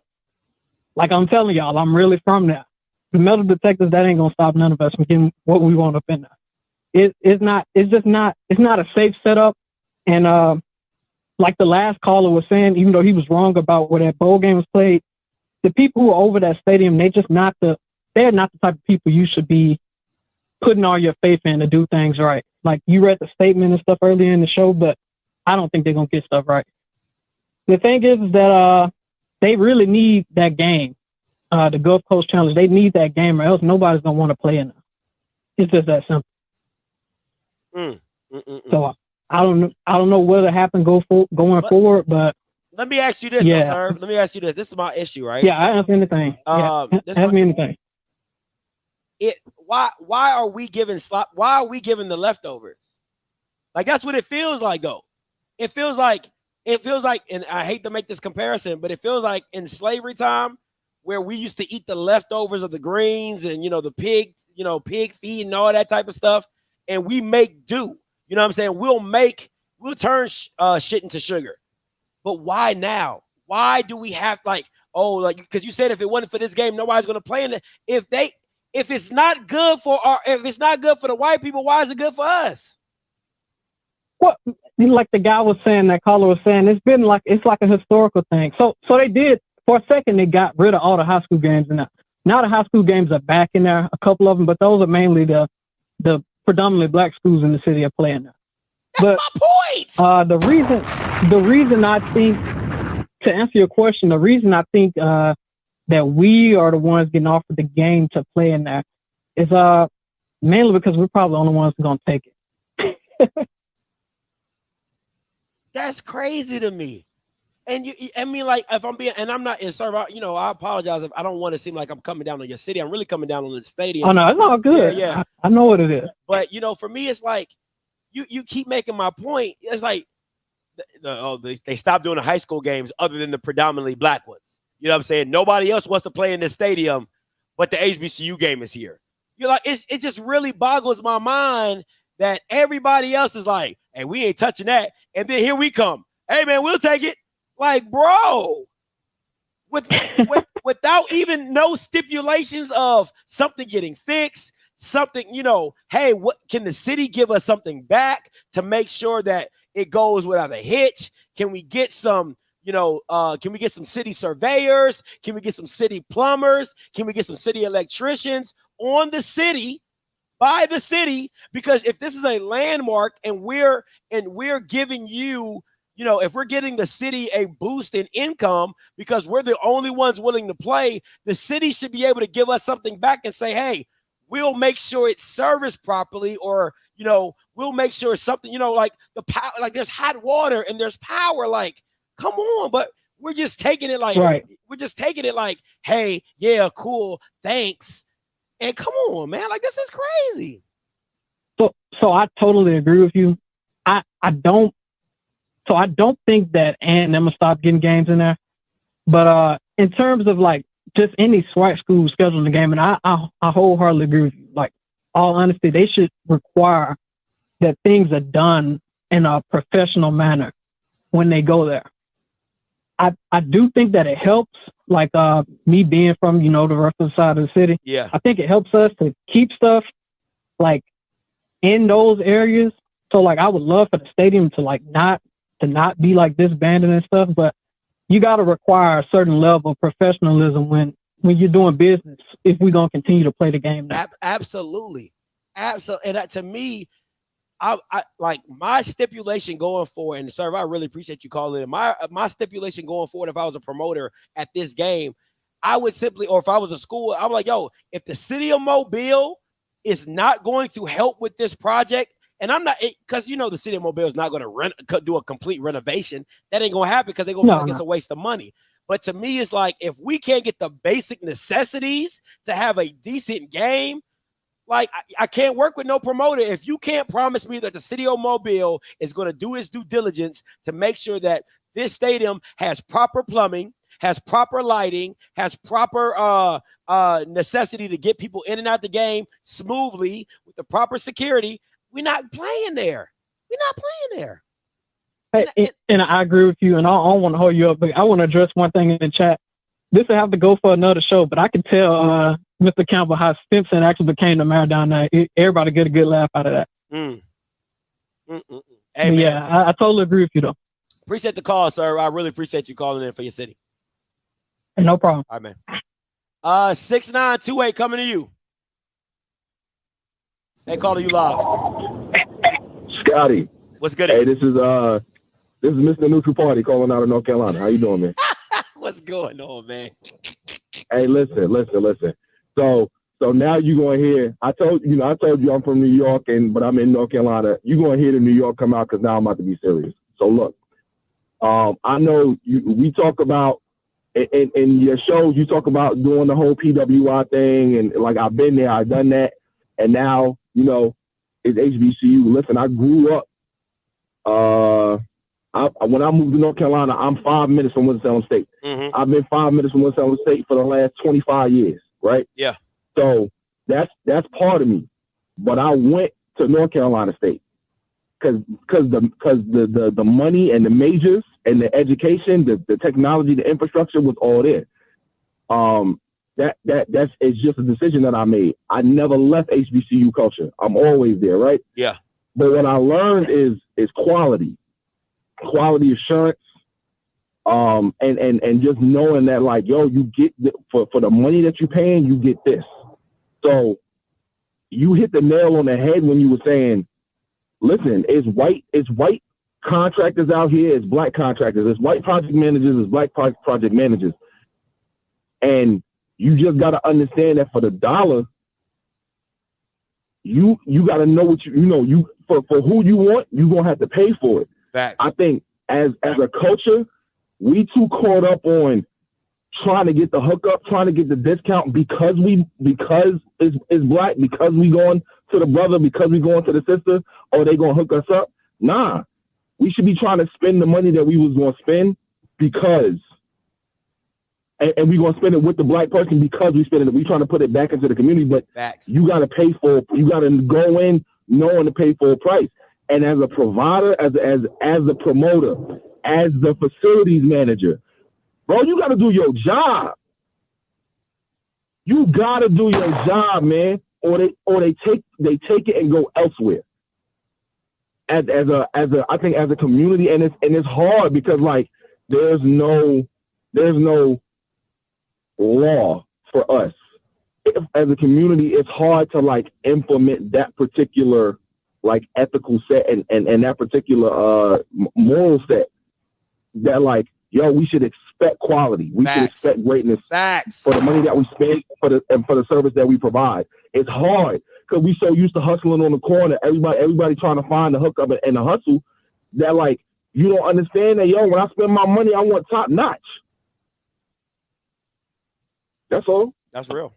like I'm telling y'all, I'm really from there. The metal detectors, that ain't gonna stop none of us from getting what we want up in there. It's not a safe setup. And like the last caller was saying, even though he was wrong about where that bowl game was played, the people who are over that stadium, they're not the type of people you should be putting all your faith in to do things right. Like you read the statement and stuff earlier in the show, but I don't think they're gonna get stuff right. The thing is that they really need that game, the Gulf Coast Challenge. They need that game, or else nobody's gonna want to play in it. It's just that simple. So I don't know what'll happen going forward, but let me ask you this, though, sir. Let me ask you this. This is my issue, right? Yeah, I ask anything. Ask me anything. Why are we giving the leftovers? Like, that's what it feels like, though. it feels like, and I hate to make this comparison, but it feels like in slavery time where we used to eat the leftovers of the greens and, the pig feed and all that type of stuff. And we make do, you know what I'm saying? We'll turn shit into sugar. But why now? Why do we have because you said if it wasn't for this game, nobody's going to play in it. If it's not good for the white people, why is it good for us? Well, like the guy was saying, that caller was saying, it's like a historical thing. So they did, for a second, they got rid of all the high school games, and now the high school games are back in there, a couple of them, but those are mainly the predominantly black schools in the city are playing there. That's my point. The reason I think, to answer your question, the reason I think that we are the ones getting offered the game to play in there is mainly because we're probably the only ones who are going to take it. That's crazy to me. And if I'm being, and I'm not in serve, I apologize if I don't want to seem like I'm coming down on your city. I'm really coming down on the stadium. Oh no, it's all good. Yeah. I know what it is. But for me, it's like you keep making my point. It's like they stopped doing the high school games other than the predominantly black ones. You know what I'm saying? Nobody else wants to play in this stadium, but the HBCU game is here. You're like, it just really boggles my mind that everybody else is like, hey, we ain't touching that. And then here we come. Hey, man, we'll take it. Like, bro, without even no stipulations of something getting fixed, something, hey, what can the city give us something back to make sure that it goes without a hitch? Can we get some, can we get some city surveyors? Can we get some city plumbers? Can we get some city electricians on the city? By the city, because if this is a landmark and we're giving you, if we're getting the city a boost in income because we're the only ones willing to play, the city should be able to give us something back and say, hey, we'll make sure it's serviced properly, or we'll make sure it's something, like the power, like there's hot water and there's power. Like, come on, but we're just taking it like we're just taking it like, hey, yeah, cool, thanks. And come on, man, like this is crazy. So I totally agree with you. I don't think that I'm gonna stop getting games in there. But in terms of like just any SWAC school scheduling the game, and I wholeheartedly agree with you. Like, all honesty, they should require that things are done in a professional manner when they go there. I do think that it helps, like me being from, the rough side of the city. Yeah. I think it helps us to keep stuff like in those areas. So like I would love for the stadium to not be like disbanded and stuff, but you got to require a certain level of professionalism when you're doing business if we're going to continue to play the game now. Absolutely. And that, to me, I like my stipulation going forward, and sir, I really appreciate you calling in. My stipulation going forward, if I was a promoter at this game, I would simply, or if I was a school, I'm like, yo, if the city of Mobile is not going to help with this project, and I'm not, because the city of Mobile is not going to do a complete renovation. That ain't going to happen because they're going to think it's a waste of money. But to me, it's like, if we can't get the basic necessities to have a decent game, like, I can't work with no promoter. If you can't promise me that the city of Mobile is going to do its due diligence to make sure that this stadium has proper plumbing, has proper lighting, has proper necessity to get people in and out the game smoothly with the proper security, we're not playing there. We're not playing there. Hey, and I agree with you, and I don't want to hold you up, but I want to address one thing in the chat. This will have to go for another show, but I can tell Mr. Campbell how Simpson actually became the mayor down there. Everybody get a good laugh out of that. Hey, man. Yeah, I totally agree with you, though. Appreciate the call, sir. I really appreciate you calling in for your city. No problem. All right, man. 6928 coming to you. Hey, caller, you live. Scotty. What's good? Hey, this is Mr.Neutral Party calling out of North Carolina. How you doing, man? What's going on, man? Hey, listen. So now you're going to hear, I told you I'm from New York, but I'm in North Carolina. You're going to hear the New York come out because now I'm about to be serious. So look, I know we talk about, in your shows, you talk about doing the whole PWI thing. And like, I've been there, I've done that. And now, it's HBCU. Listen, I grew up when I moved to North Carolina, I'm 5 minutes from Winston-Salem State. Mm-hmm. I've been 5 minutes from Winston-Salem State for the last 25 years, right? Yeah. So that's part of me. But I went to North Carolina State because the money and the majors and the education, the technology, the infrastructure was all there. That's it's just a decision that I made. I never left HBCU culture. I'm always there, right? Yeah. But what I learned is quality assurance, and just knowing that, like, yo, you get for the money that you're paying, you get this. So you hit the nail on the head when you were saying, listen, it's white contractors out here, it's black contractors, it's white project managers, it's black project managers. And you just got to understand that for the dollar, you got to know what you for who you want, you're going to have to pay for it. Facts. I think as a culture, we too caught up on trying to get the hookup, trying to get the discount because it's black, because we going to the brother, because we going to the sister, or they going to hook us up. Nah, we should be trying to spend the money that we was going to spend because, and we going to spend it with the black person because we spend it. We trying to put it back into the community, but Facts. You got to pay for, you got to go in knowing to pay for a price. And as a provider, as a promoter, as the facilities manager, bro, you got to do your job. You got to do your job, man, or they take it and go elsewhere. As I think as a community, and it's hard because, like, there's no law for us. As a community, it's hard to, like, implement that particular, like, ethical set and that particular moral set that, like, yo, we should expect quality. We should expect greatness. Facts. For the money that we spend for the service that we provide. It's hard because we so used to hustling on the corner. Everybody trying to find the hookup and the hustle that, like, you don't understand that, yo, when I spend my money, I want top notch. That's all. That's real.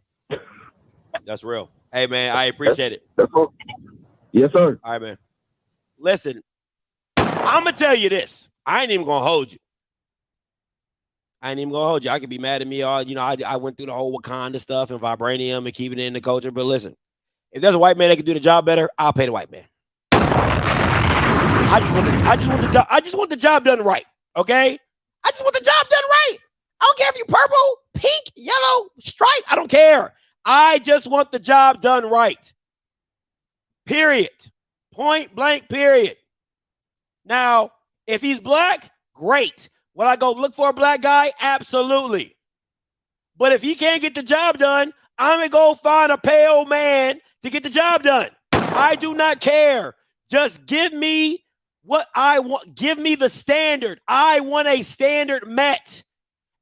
That's real. Hey, man, I appreciate it. That's all. Yes, sir. All right, man. Listen, I'm going to tell you this. I ain't even going to hold you. I could be mad at me. I went through the whole Wakanda stuff and vibranium and keeping it in the culture. But listen, if there's a white man that can do the job better, I'll pay the white man. I just want the job done right. Okay? I just want the job done right. I don't care if you purple, pink, yellow, stripe. I don't care. I just want the job done right. Period. Point blank, period. Now, if he's black, great. Would I go look for a black guy? Absolutely. But if he can't get the job done, I'm going to go find a pale man to get the job done. I do not care. Just give me what I want. Give me the standard. I want a standard met.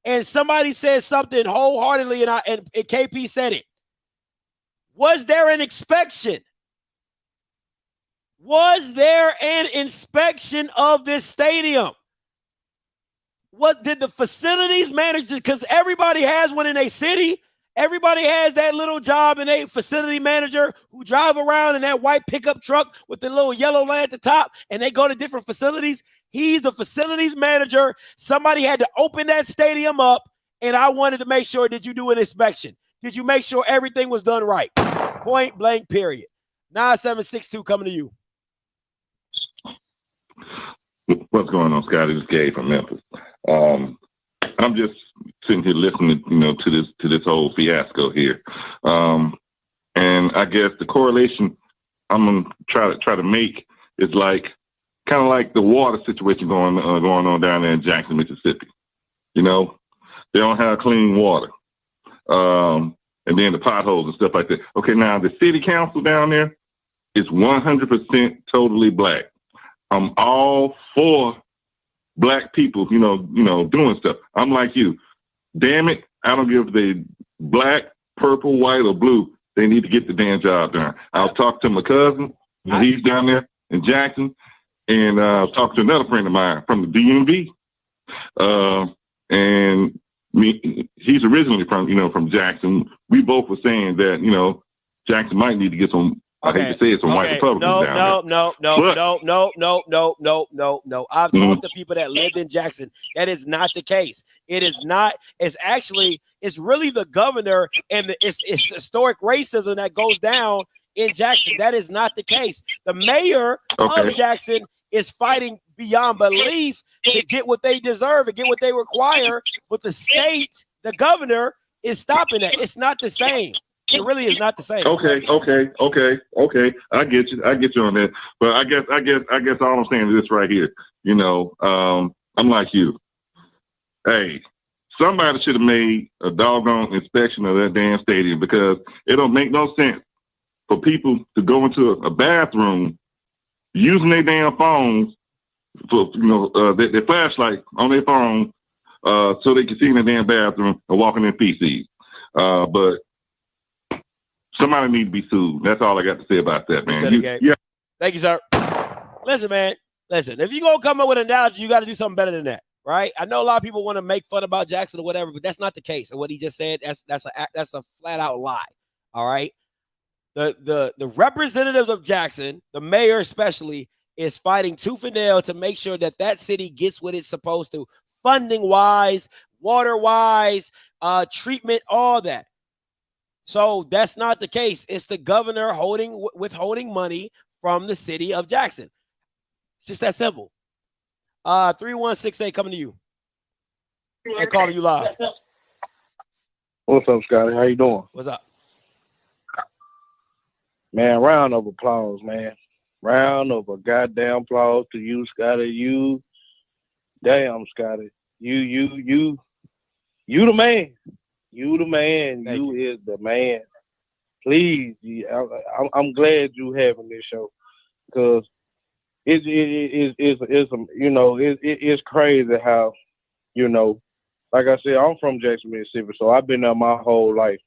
And somebody said something wholeheartedly, and KP said it. Was there an inspection? Was there an inspection of this stadium? What did the facilities manager, because everybody has one in a city. Everybody has that little job in a facility manager who drive around in that white pickup truck with the little yellow light at the top, and they go to different facilities. He's the facilities manager. Somebody had to open that stadium up, and I wanted to make sure, did you do an inspection? Did you make sure everything was done right? Point blank, period. 9762 coming to you. What's going on, Scotty? This is Gabe from Memphis. I'm just sitting here listening, to this whole fiasco here, and I guess the correlation I'm gonna try to make is like kind of like the water situation going on down there in Jackson, Mississippi. They don't have clean water, and then the potholes and stuff like that. Okay, now the city council down there is 100% totally black. I'm all for black people, doing stuff. I'm like you. Damn it, I don't give if they black, purple, white, or blue. They need to get the damn job done. I'll talk to my cousin. He's down there in Jackson. And I was talking to another friend of mine from the DMV. And he's originally from Jackson. We both were saying that, Jackson might need to get some I hate to say it, some white Republicans down there. No. I've talked to people that lived in Jackson. That is not the case. It is not. It's really the governor and it's historic racism that goes down in Jackson. That is not the case. The mayor of Jackson is fighting beyond belief to get what they deserve and get what they require. But the state, the governor, is stopping that. It's not the same. It really is not the same. Okay. I get you on that. But I guess all I'm saying is this right here. You know, I'm like you. Hey, somebody should have made a doggone inspection of that damn stadium, because it don't make no sense for people to go into a bathroom using their damn phones for, you know, their flashlight on their phone, so they can see in the damn bathroom and walking in feces. But somebody need to be sued. That's all I got to say about that, man. Yeah. Thank you, sir. Listen, man. Listen, if you're going to come up with an analogy, you got to do something better than that, right? I know a lot of people want to make fun about Jackson or whatever, but that's not the case. And what he just said, that's a flat out lie, all right? The representatives of Jackson, the mayor especially, is fighting tooth and nail to make sure that that city gets what it's supposed to, funding-wise, water-wise, treatment, all that. So that's not the case. It's the governor withholding money from the city of Jackson. It's just that simple. 3168 coming to you. And calling you live. What's up, Scotty? How you doing? What's up? Man, round of applause, man. Round of a goddamn applause to you, Scotty. You, damn, Scotty. You the man. You the man. You is the man. Please, I'm glad you having this show, because it's you know, it's crazy how, you know, like I said, I'm from Jackson, Mississippi, so I've been there my whole life,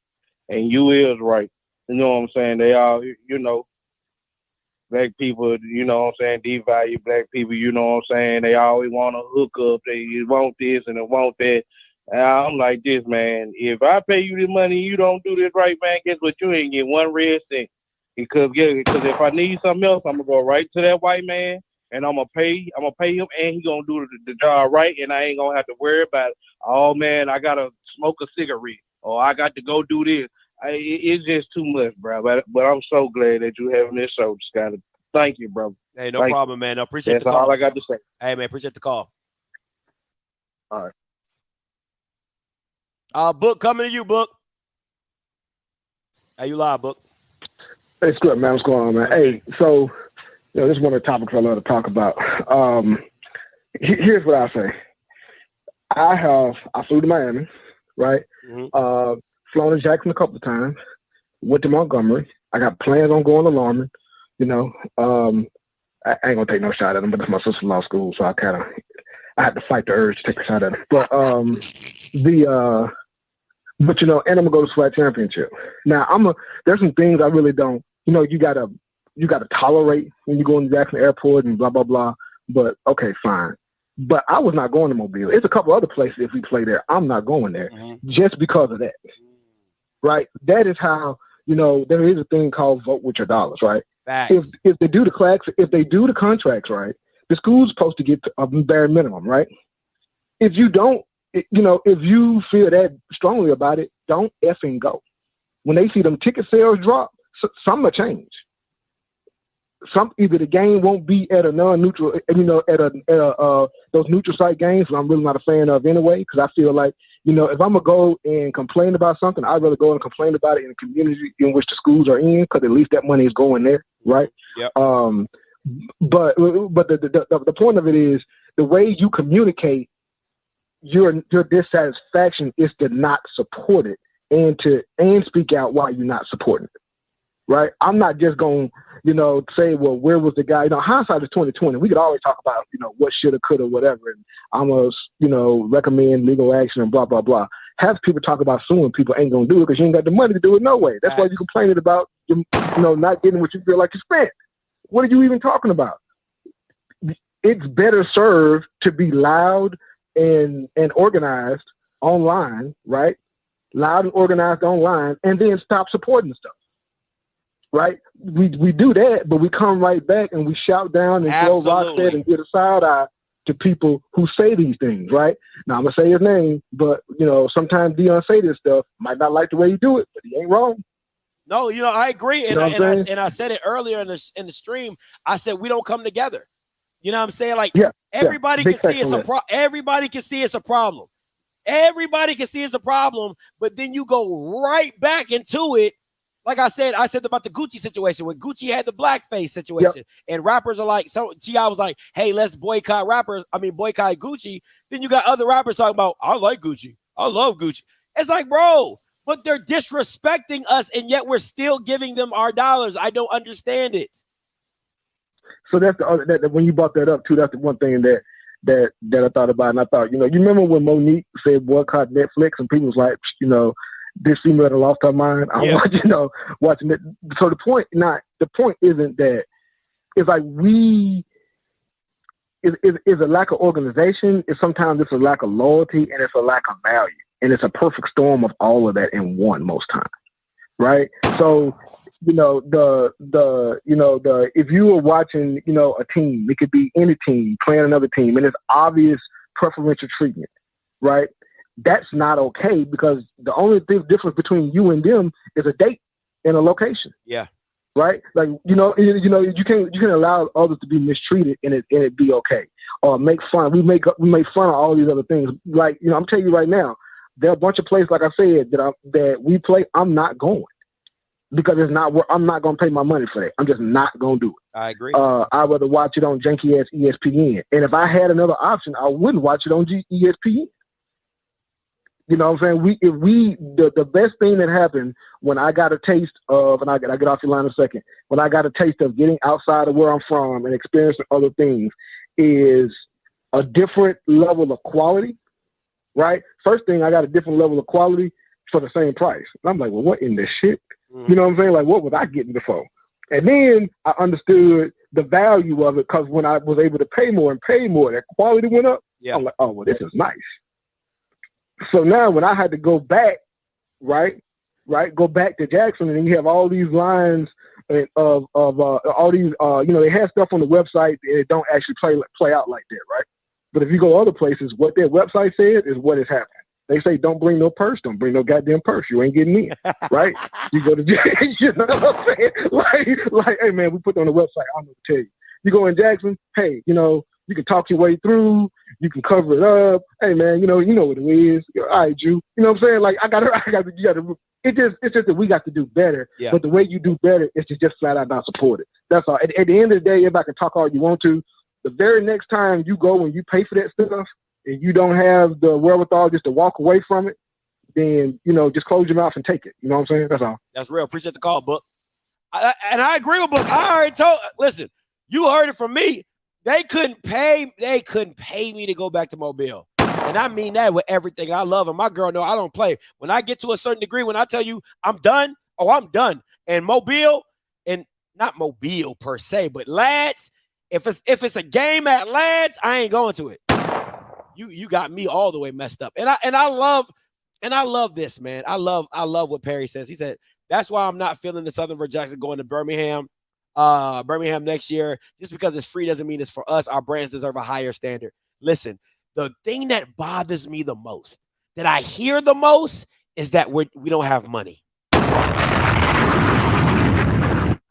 and you is right. You know what I'm saying? They all, you know, black people, you know what I'm saying, devalue black people, you know what I'm saying? They always want to hook up. They want this and they want that. And I'm like this, man. If I pay you this money, you don't do this right, man, guess what? You ain't get one red cent. Because if I need something else, I'm gonna go right to that white man, and I'm gonna pay him, and he gonna do the job right, and I ain't gonna have to worry about, oh man, I gotta smoke a cigarette, or I got to go do this. It's just too much, bro. But I'm so glad that you're having this show, Scotty. Thank you, bro. Hey, no problem, man. I appreciate the call. That's all I got to say. Hey, man, appreciate the call. All right. Book, coming to you, Book. Hey, you live, Book. Hey, it's good, man. What's going on, man? Hey, so, you know, this is one of the topics I love to talk about. Here's what I say. I flew to Miami, right? Mm-hmm. Flown to Jackson a couple of times. Went to Montgomery. I got plans on going to Lorman. You know, I ain't gonna take no shot at them, but it's my sister-in-law school, so I had to fight the urge to take a shot at them. But but you know, and I'm gonna go to SWAT championship. Now there's some things I really don't. You know, you gotta tolerate when you go into Jackson Airport and blah blah blah. But okay, fine. But I was not going to Mobile. It's a couple other places if we play there. I'm not going there just because of that. Right? That is how, you know, there is a thing called vote with your dollars, right? If they do the contracts right, the school's supposed to get a bare minimum, right? If you don't, you know, if you feel that strongly about it, don't effing go. When they see them ticket sales drop, something will change. Either the game won't be at a non-neutral, you know, at those neutral site games, which I'm really not a fan of anyway, because I feel like, you know, if I'm gonna go and complain about something, I'd rather go and complain about it in the community in which the schools are in, because at least that money is going there, right? Yep. But the point of it is the way you communicate your dissatisfaction is to not support it and speak out why you're not supporting it. Right? I'm not just going to, you know, say, well, where was the guy? You know, hindsight is 2020. We could always talk about, you know, what shoulda, coulda, whatever. And I'm going to, you know, recommend legal action and blah, blah, blah. Have people talk about suing people ain't going to do it because you ain't got the money to do it no way. That's why you complaining about, you know, not getting what you feel like you spent. What are you even talking about? It's better served to be loud and organized online, right? Loud and organized online, and then stop supporting the stuff. right? We do that, but we come right back and we shout down and throw rocks at and get a side eye to people who say these things, right? Now I'm gonna say his name, but you know, sometimes Dion say this stuff. Might not like the way you do it, but he ain't wrong. No, you know, I agree. And, I said it earlier in the stream. I said we don't come together. You know what I'm saying? Like everybody Big can see it's a factor. everybody can see it's a problem. Everybody can see it's a problem, but then you go right back into it. Like I said about the Gucci situation when Gucci had the blackface situation, and rappers are like, so T.I. was like, hey, let's boycott boycott Gucci. Then you got other rappers talking about, I like Gucci. I love Gucci. It's like, bro, but they're disrespecting us, and yet we're still giving them our dollars. I don't understand it. So that's the other, that when you brought that up too, that's the one thing that I thought about. And I thought, you know, you remember when Monique said boycott Netflix and people was like, you know, this female had lost her mind. I'm watching it. So the point isn't that it's like is a lack of organization. Sometimes it's a lack of loyalty and it's a lack of value. And it's a perfect storm of all of that in one most times. Right. So, you know, if you were watching, you know, a team, it could be any team playing another team and it's obvious preferential treatment. Right. That's not okay because the only difference between you and them is a date and a location. Yeah. Right. Like, you can allow others to be mistreated and it be okay. Or make fun. We make fun of all these other things. Like, you know, I'm telling you right now, there are a bunch of places, like I said, that we play. I'm not going because it's not where I'm not going to pay my money for that. I'm just not going to do it. I agree. I'd rather watch it on janky ass ESPN. And if I had another option, I wouldn't watch it on ESPN. You know what I'm saying? The best thing that happened when I got a taste of, and I get off your line in a second, when I got a taste of getting outside of where I'm from and experiencing other things is a different level of quality, right? First thing, I got a different level of quality for the same price. And I'm like, well, what in this shit? You know what I'm saying? Like, what was I getting before? And then I understood the value of it because when I was able to pay more, that quality went up. Yeah. I'm like, oh, well, this is nice. So now when I had to go back, go back to Jackson, and then you have all these lines of all these, they have stuff on the website and it don't actually play out like that, right? But if you go other places, what their website said is what is happening. They say, don't bring no purse, don't bring no goddamn purse. You ain't getting in, right? You go to Jackson, you know what I'm saying? Like, hey man, we put it on the website. I don't know what to tell you. You go in Jackson, hey, you know, you can talk your way through. You can cover it up. Hey man, you know what it is. All right, Jew. You know what I'm saying? Like you got to. It's just that we got to do better. Yeah. But the way you do better is to just flat out not support it. That's all. At the end of the day, everybody can talk all you want to. The very next time you go and you pay for that stuff and you don't have the wherewithal just to walk away from it, then just close your mouth and take it. You know what I'm saying? That's all. That's real. Appreciate the call, Book. I agree with Book. I already told. Listen, you heard it from me. They couldn't pay me to go back to Mobile. And I mean that with everything. I love him. My girl know I don't play. When I get to a certain degree, when I tell you I'm done, I'm done. And Mobile, and not Mobile per se, but Lads, if it's a game at Lads, I ain't going to it. You got me all the way messed up. And I love this, man. I love what Perry says. He said, that's why I'm not feeling the Southern Jackson going to Birmingham next year. Just because it's free doesn't mean it's for us. Our brands deserve a higher standard. Listen, the thing that bothers me the most, that I hear the most, is that we don't have money.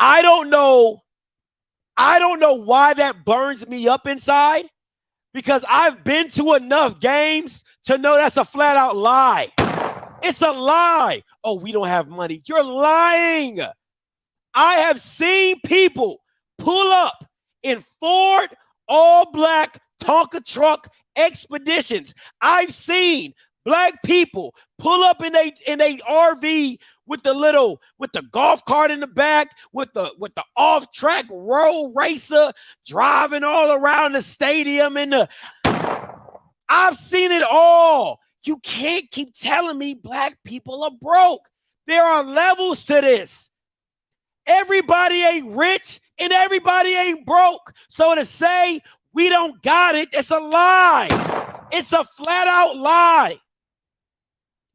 I don't know why that burns me up inside, because I've been to enough games to know that's a flat out lie. It's a lie. Oh, we don't have money. You're lying. I have seen people pull up in Ford all-black Tonka truck Expeditions. I've seen black people pull up in a RV with the golf cart in the back, with the off-track road racer driving all around the stadium. I've seen it all. You can't keep telling me black people are broke. There are levels to this. Everybody ain't rich and everybody ain't broke. So to say we don't got it, it's a lie. It's a flat out lie.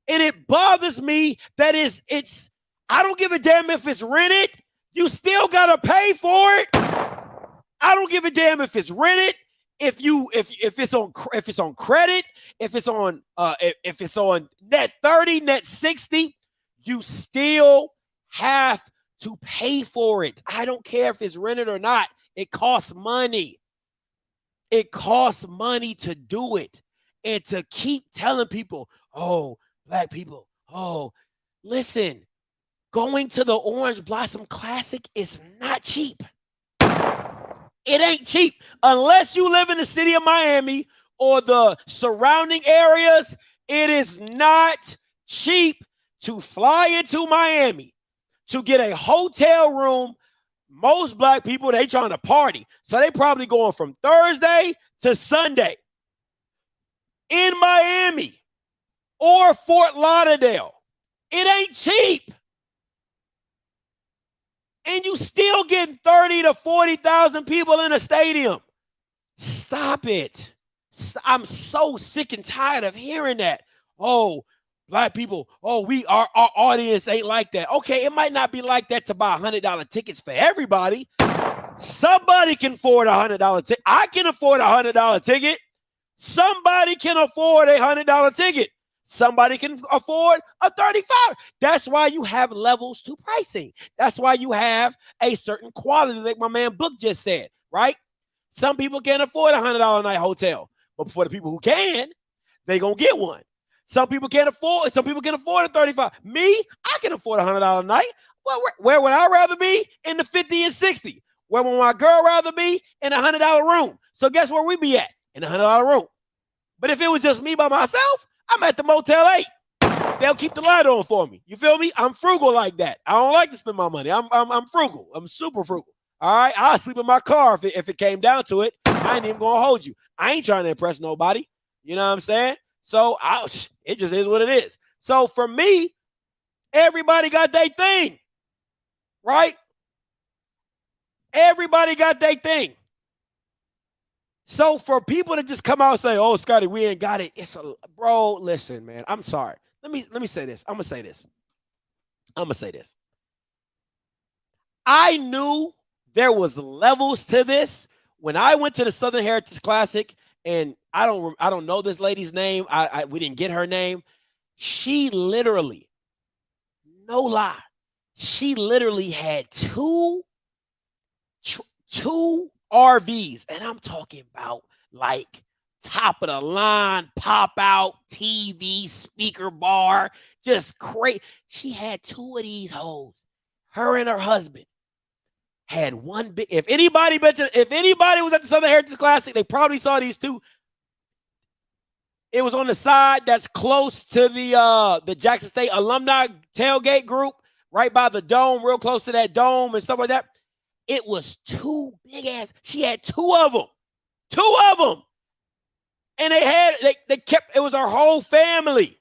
And it bothers me that it's I don't give a damn if it's rented. You still gotta pay for it. I don't give a damn if it's rented, if it's on credit, if it's on net 30, net 60, you still have to pay for it. I don't care if it's rented or not. It costs money. It costs money to do it. And to keep telling people, oh, black people, oh, listen, going to the Orange Blossom Classic is not cheap. It ain't cheap unless you live in the city of Miami or the surrounding areas. It is not cheap to fly into Miami to get a hotel room. Most black people, they trying to party. So they probably going from Thursday to Sunday in Miami or Fort Lauderdale. It ain't cheap. And you still getting 30 to 40,000 people in a stadium. Stop it. I'm so sick and tired of hearing that. Oh, black people, oh, our audience ain't like that. Okay, it might not be like that to buy $100 tickets for everybody. Somebody can afford a $100 ticket. I can afford a $100 ticket. Somebody can afford a $100 ticket. Somebody can afford a $35. That's why you have levels to pricing. That's why you have a certain quality, like my man Book just said, right? Some people can't afford a $100 a night hotel, but for the people who can, they gonna get one. Some people can afford a $35. Me, I can afford a $100 a night. Well, where would I rather be? In the 50 and 60. Where would my girl rather be? In a $100 room. So guess where we be at? In a $100 room. But if it was just me by myself, I'm at the Motel 8. They'll keep the light on for me. You feel me? I'm frugal like that. I don't like to spend my money. I'm frugal. I'm super frugal. All right. I'll sleep in my car if it came down to it. I ain't even gonna hold you. I ain't trying to impress nobody. You know what I'm saying? So it just is what it is. So for me, everybody got their thing, right? Everybody got their thing. So for people to just come out and say, "Oh, Scotty, we ain't got it," bro. Listen, man. I'm sorry. Let me say this. I'm gonna say this. I knew there was levels to this when I went to the Southern Heritage Classic, and I don't know this lady's name. We didn't get her name. She literally, no lie, she literally had two RVs, and I'm talking about like top of the line, pop out TV, speaker bar, just crazy. She had two of these hoes. Her and her husband had one big. If anybody was at the Southern Heritage Classic, they probably saw these two. It was on the side that's close to the Jackson State alumni tailgate group, right by the dome, real close to that dome and stuff like that. It was two big ass. She had two of them. And they kept, it was her whole family.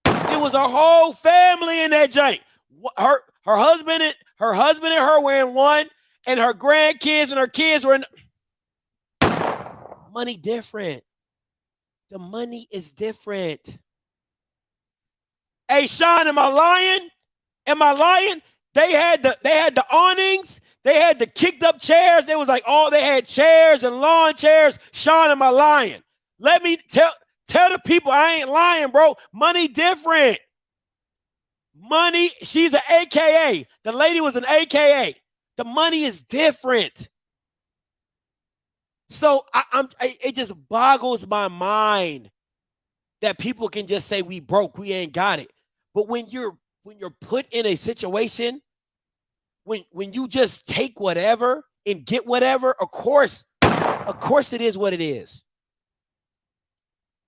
It was her whole family in that jank. Her husband and her were in one, and her grandkids and her kids were in. Money different. The money is different. Hey, Sean, am I lying? They had the awnings. They had the kicked up chairs. They was like, they had chairs and lawn chairs. Sean, am I lying? Let me tell the people I ain't lying, bro. Money different. Money, she's an AKA. The lady was an AKA. The money is different. So it just boggles my mind that people can just say we broke, we ain't got it. But when you're put in a situation, when you just take whatever and get whatever, of course it is what it is.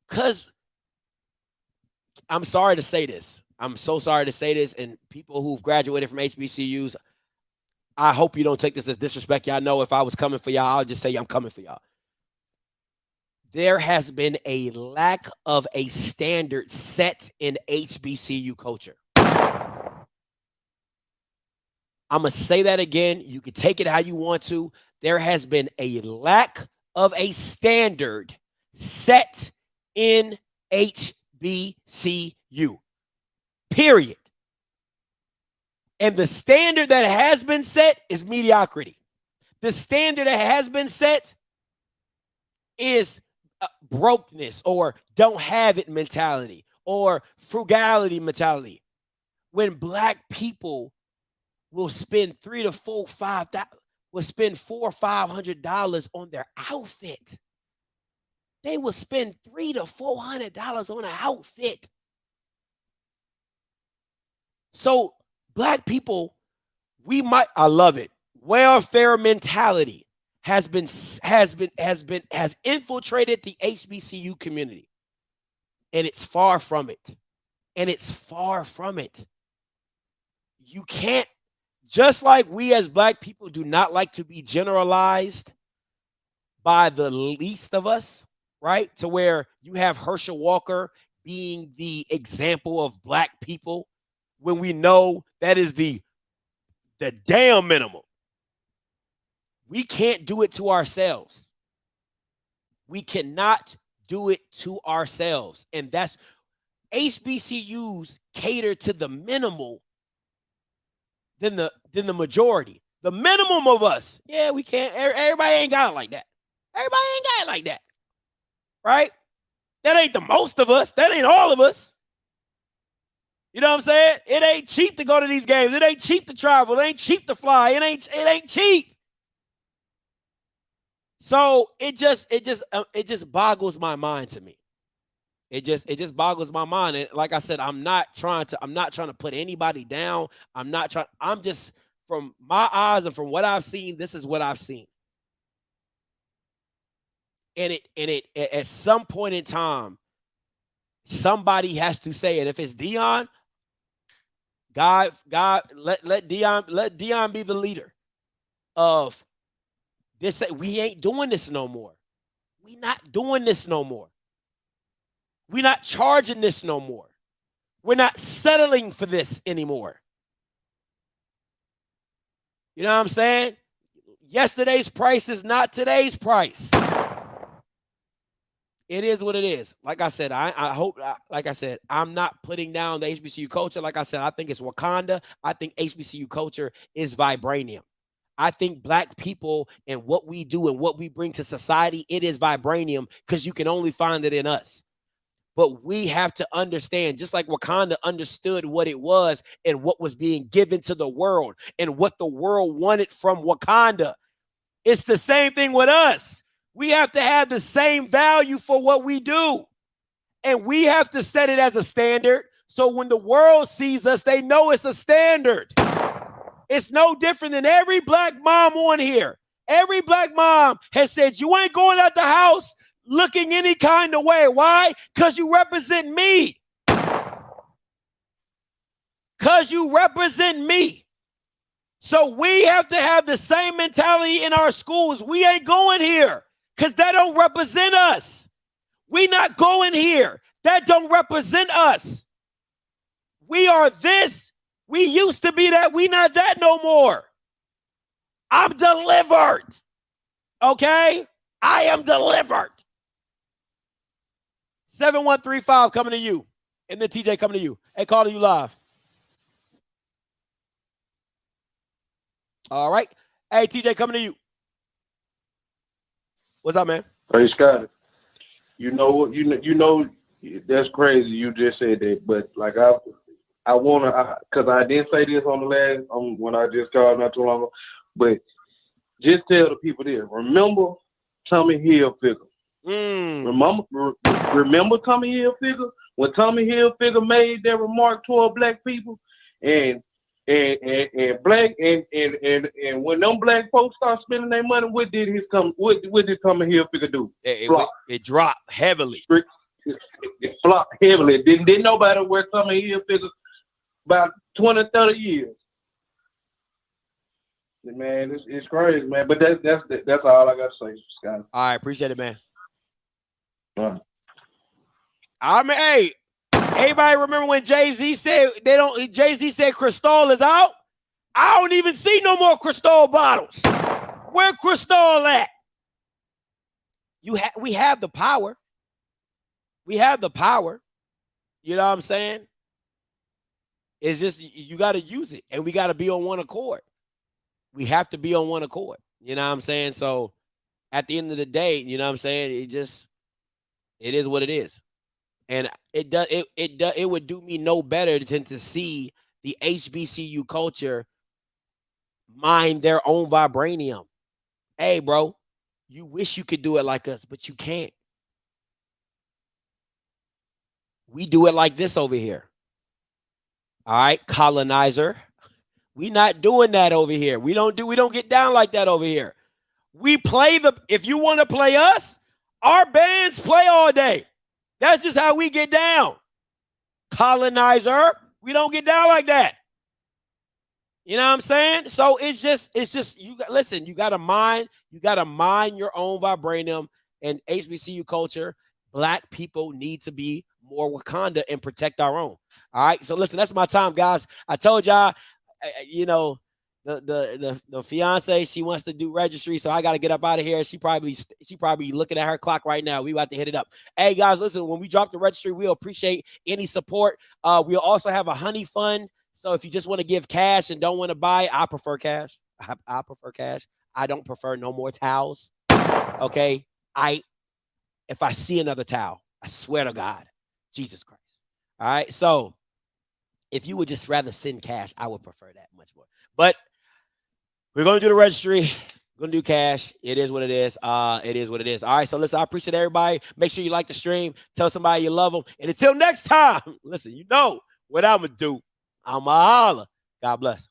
Because I'm sorry to say this. I'm so sorry to say this. And people who've graduated from HBCUs, I hope you don't take this as disrespect. Y'all know if I was coming for y'all, I'll just say I'm coming for y'all. There has been a lack of a standard set in HBCU culture. I'm going to say that again. You can take it how you want to. There has been a lack of a standard set in HBCU. Period. And the standard that has been set is mediocrity. The standard that has been set is brokenness or don't have it mentality or frugality mentality. When black people will spend will spend $400 or $500 on their outfit. They will spend $300 to $400 on an outfit. So black people, I love it. Welfare mentality has infiltrated the HBCU community. And it's far from it. You can't, just like we as black people do not like to be generalized by the least of us, right? To where you have Herschel Walker being the example of black people when we know that is the damn minimum. We can't do it to ourselves. We cannot do it to ourselves. And that's HBCUs cater to the minimal than the majority. The minimum of us. Yeah, we can't. Everybody ain't got it like that. Everybody ain't got it like that. Right? That ain't the most of us. That ain't all of us. You know what I'm saying? It ain't cheap to go to these games. It ain't cheap to travel. It ain't cheap to fly. It ain't cheap. So it just boggles my mind to me. It just boggles my mind. And like I said, I'm not trying to put anybody down. I'm just, from my eyes and from what I've seen, this is what I've seen. And it at some point in time, somebody has to say it. If it's Dion, God, let Dion be the leader of this. We ain't doing this no more. We not doing this no more. We're not charging this no more. We're not settling for this anymore. You know what I'm saying? Yesterday's price is not today's price. It is what it is. Like I said, I'm not putting down the HBCU culture. Like I said, I think it's Wakanda. I think HBCU culture is vibranium. I think black people and what we do and what we bring to society, it is vibranium, because you can only find it in us. But we have to understand, just like Wakanda understood what it was and what was being given to the world and what the world wanted from Wakanda. It's the same thing with us. We have to have the same value for what we do. And we have to set it as a standard. So when the world sees us, they know it's a standard. It's no different than every black mom on here. Every black mom has said, you ain't going out the house looking any kind of way. Why? Because you represent me. Because you represent me. So we have to have the same mentality in our schools. We ain't going here because that don't represent us. We not going here. That don't represent us. We are this. We used to be that. We not that no more. I'm delivered. Okay? I am delivered. 7135 coming to you. And then TJ coming to you. Hey, calling you live. All right. Hey, TJ coming to you. What's up, man? Hey, Scott. You know, that's crazy. You just said that, but like I wanna, cause I didn't say this on the last, when I just called not too long ago, but just tell the people this. Remember Tommy Hilfiger. Remember Tommy Hilfiger? When Tommy Hilfiger made that remark toward black people, and black and when them black folks start spending their money, what did Tommy Hilfiger do? It dropped heavily. It flopped heavily. Didn't nobody wear Tommy Hilfiger about 20, 30 years. Man, it's crazy, man. But that's all I got to say, Scott. All right, appreciate it, man. All right. Hey, everybody remember when Jay-Z said Jay-Z said Cristal is out? I don't even see no more Cristal bottles. Where Cristal at? We have the power. We have the power. You know what I'm saying? It's just you got to use it, and we got to be on one accord. We have to be on one accord. You know what I'm saying? So at the end of the day, you know what I'm saying? It is what it is. And it would do me no better than to see the HBCU culture mine their own vibranium. Hey, bro, you wish you could do it like us, but you can't. We do it like this over here. All right, colonizer. We not doing that over here. We don't get down like that over here. We play if you want to play us, our bands play all day. That's just how we get down. Colonizer, we don't get down like that. You know what I'm saying? So it's just you got to mine your own vibranium and HBCU culture. Black people need to be more Wakanda and protect our own. All right. So listen, that's my time, guys. I told y'all, you know, the fiance, she wants to do registry, so I got to get up out of here. She probably looking at her clock right now. We about to hit it up. Hey guys, listen, when we drop the registry, we'll appreciate any support. We'll also have a honey fund. So if you just want to give cash and don't want to buy, I prefer cash. I prefer cash. I don't prefer no more towels. Okay. If I see another towel, I swear to God, Jesus Christ. All right. So if you would just rather send cash, I would prefer that much more. But we're going to do the registry. We're going to do cash. It is what it is. It is what it is. All right. So listen, I appreciate everybody. Make sure you like the stream. Tell somebody you love them. And until next time, listen, you know what I'm going to do. I'm a holler. God bless.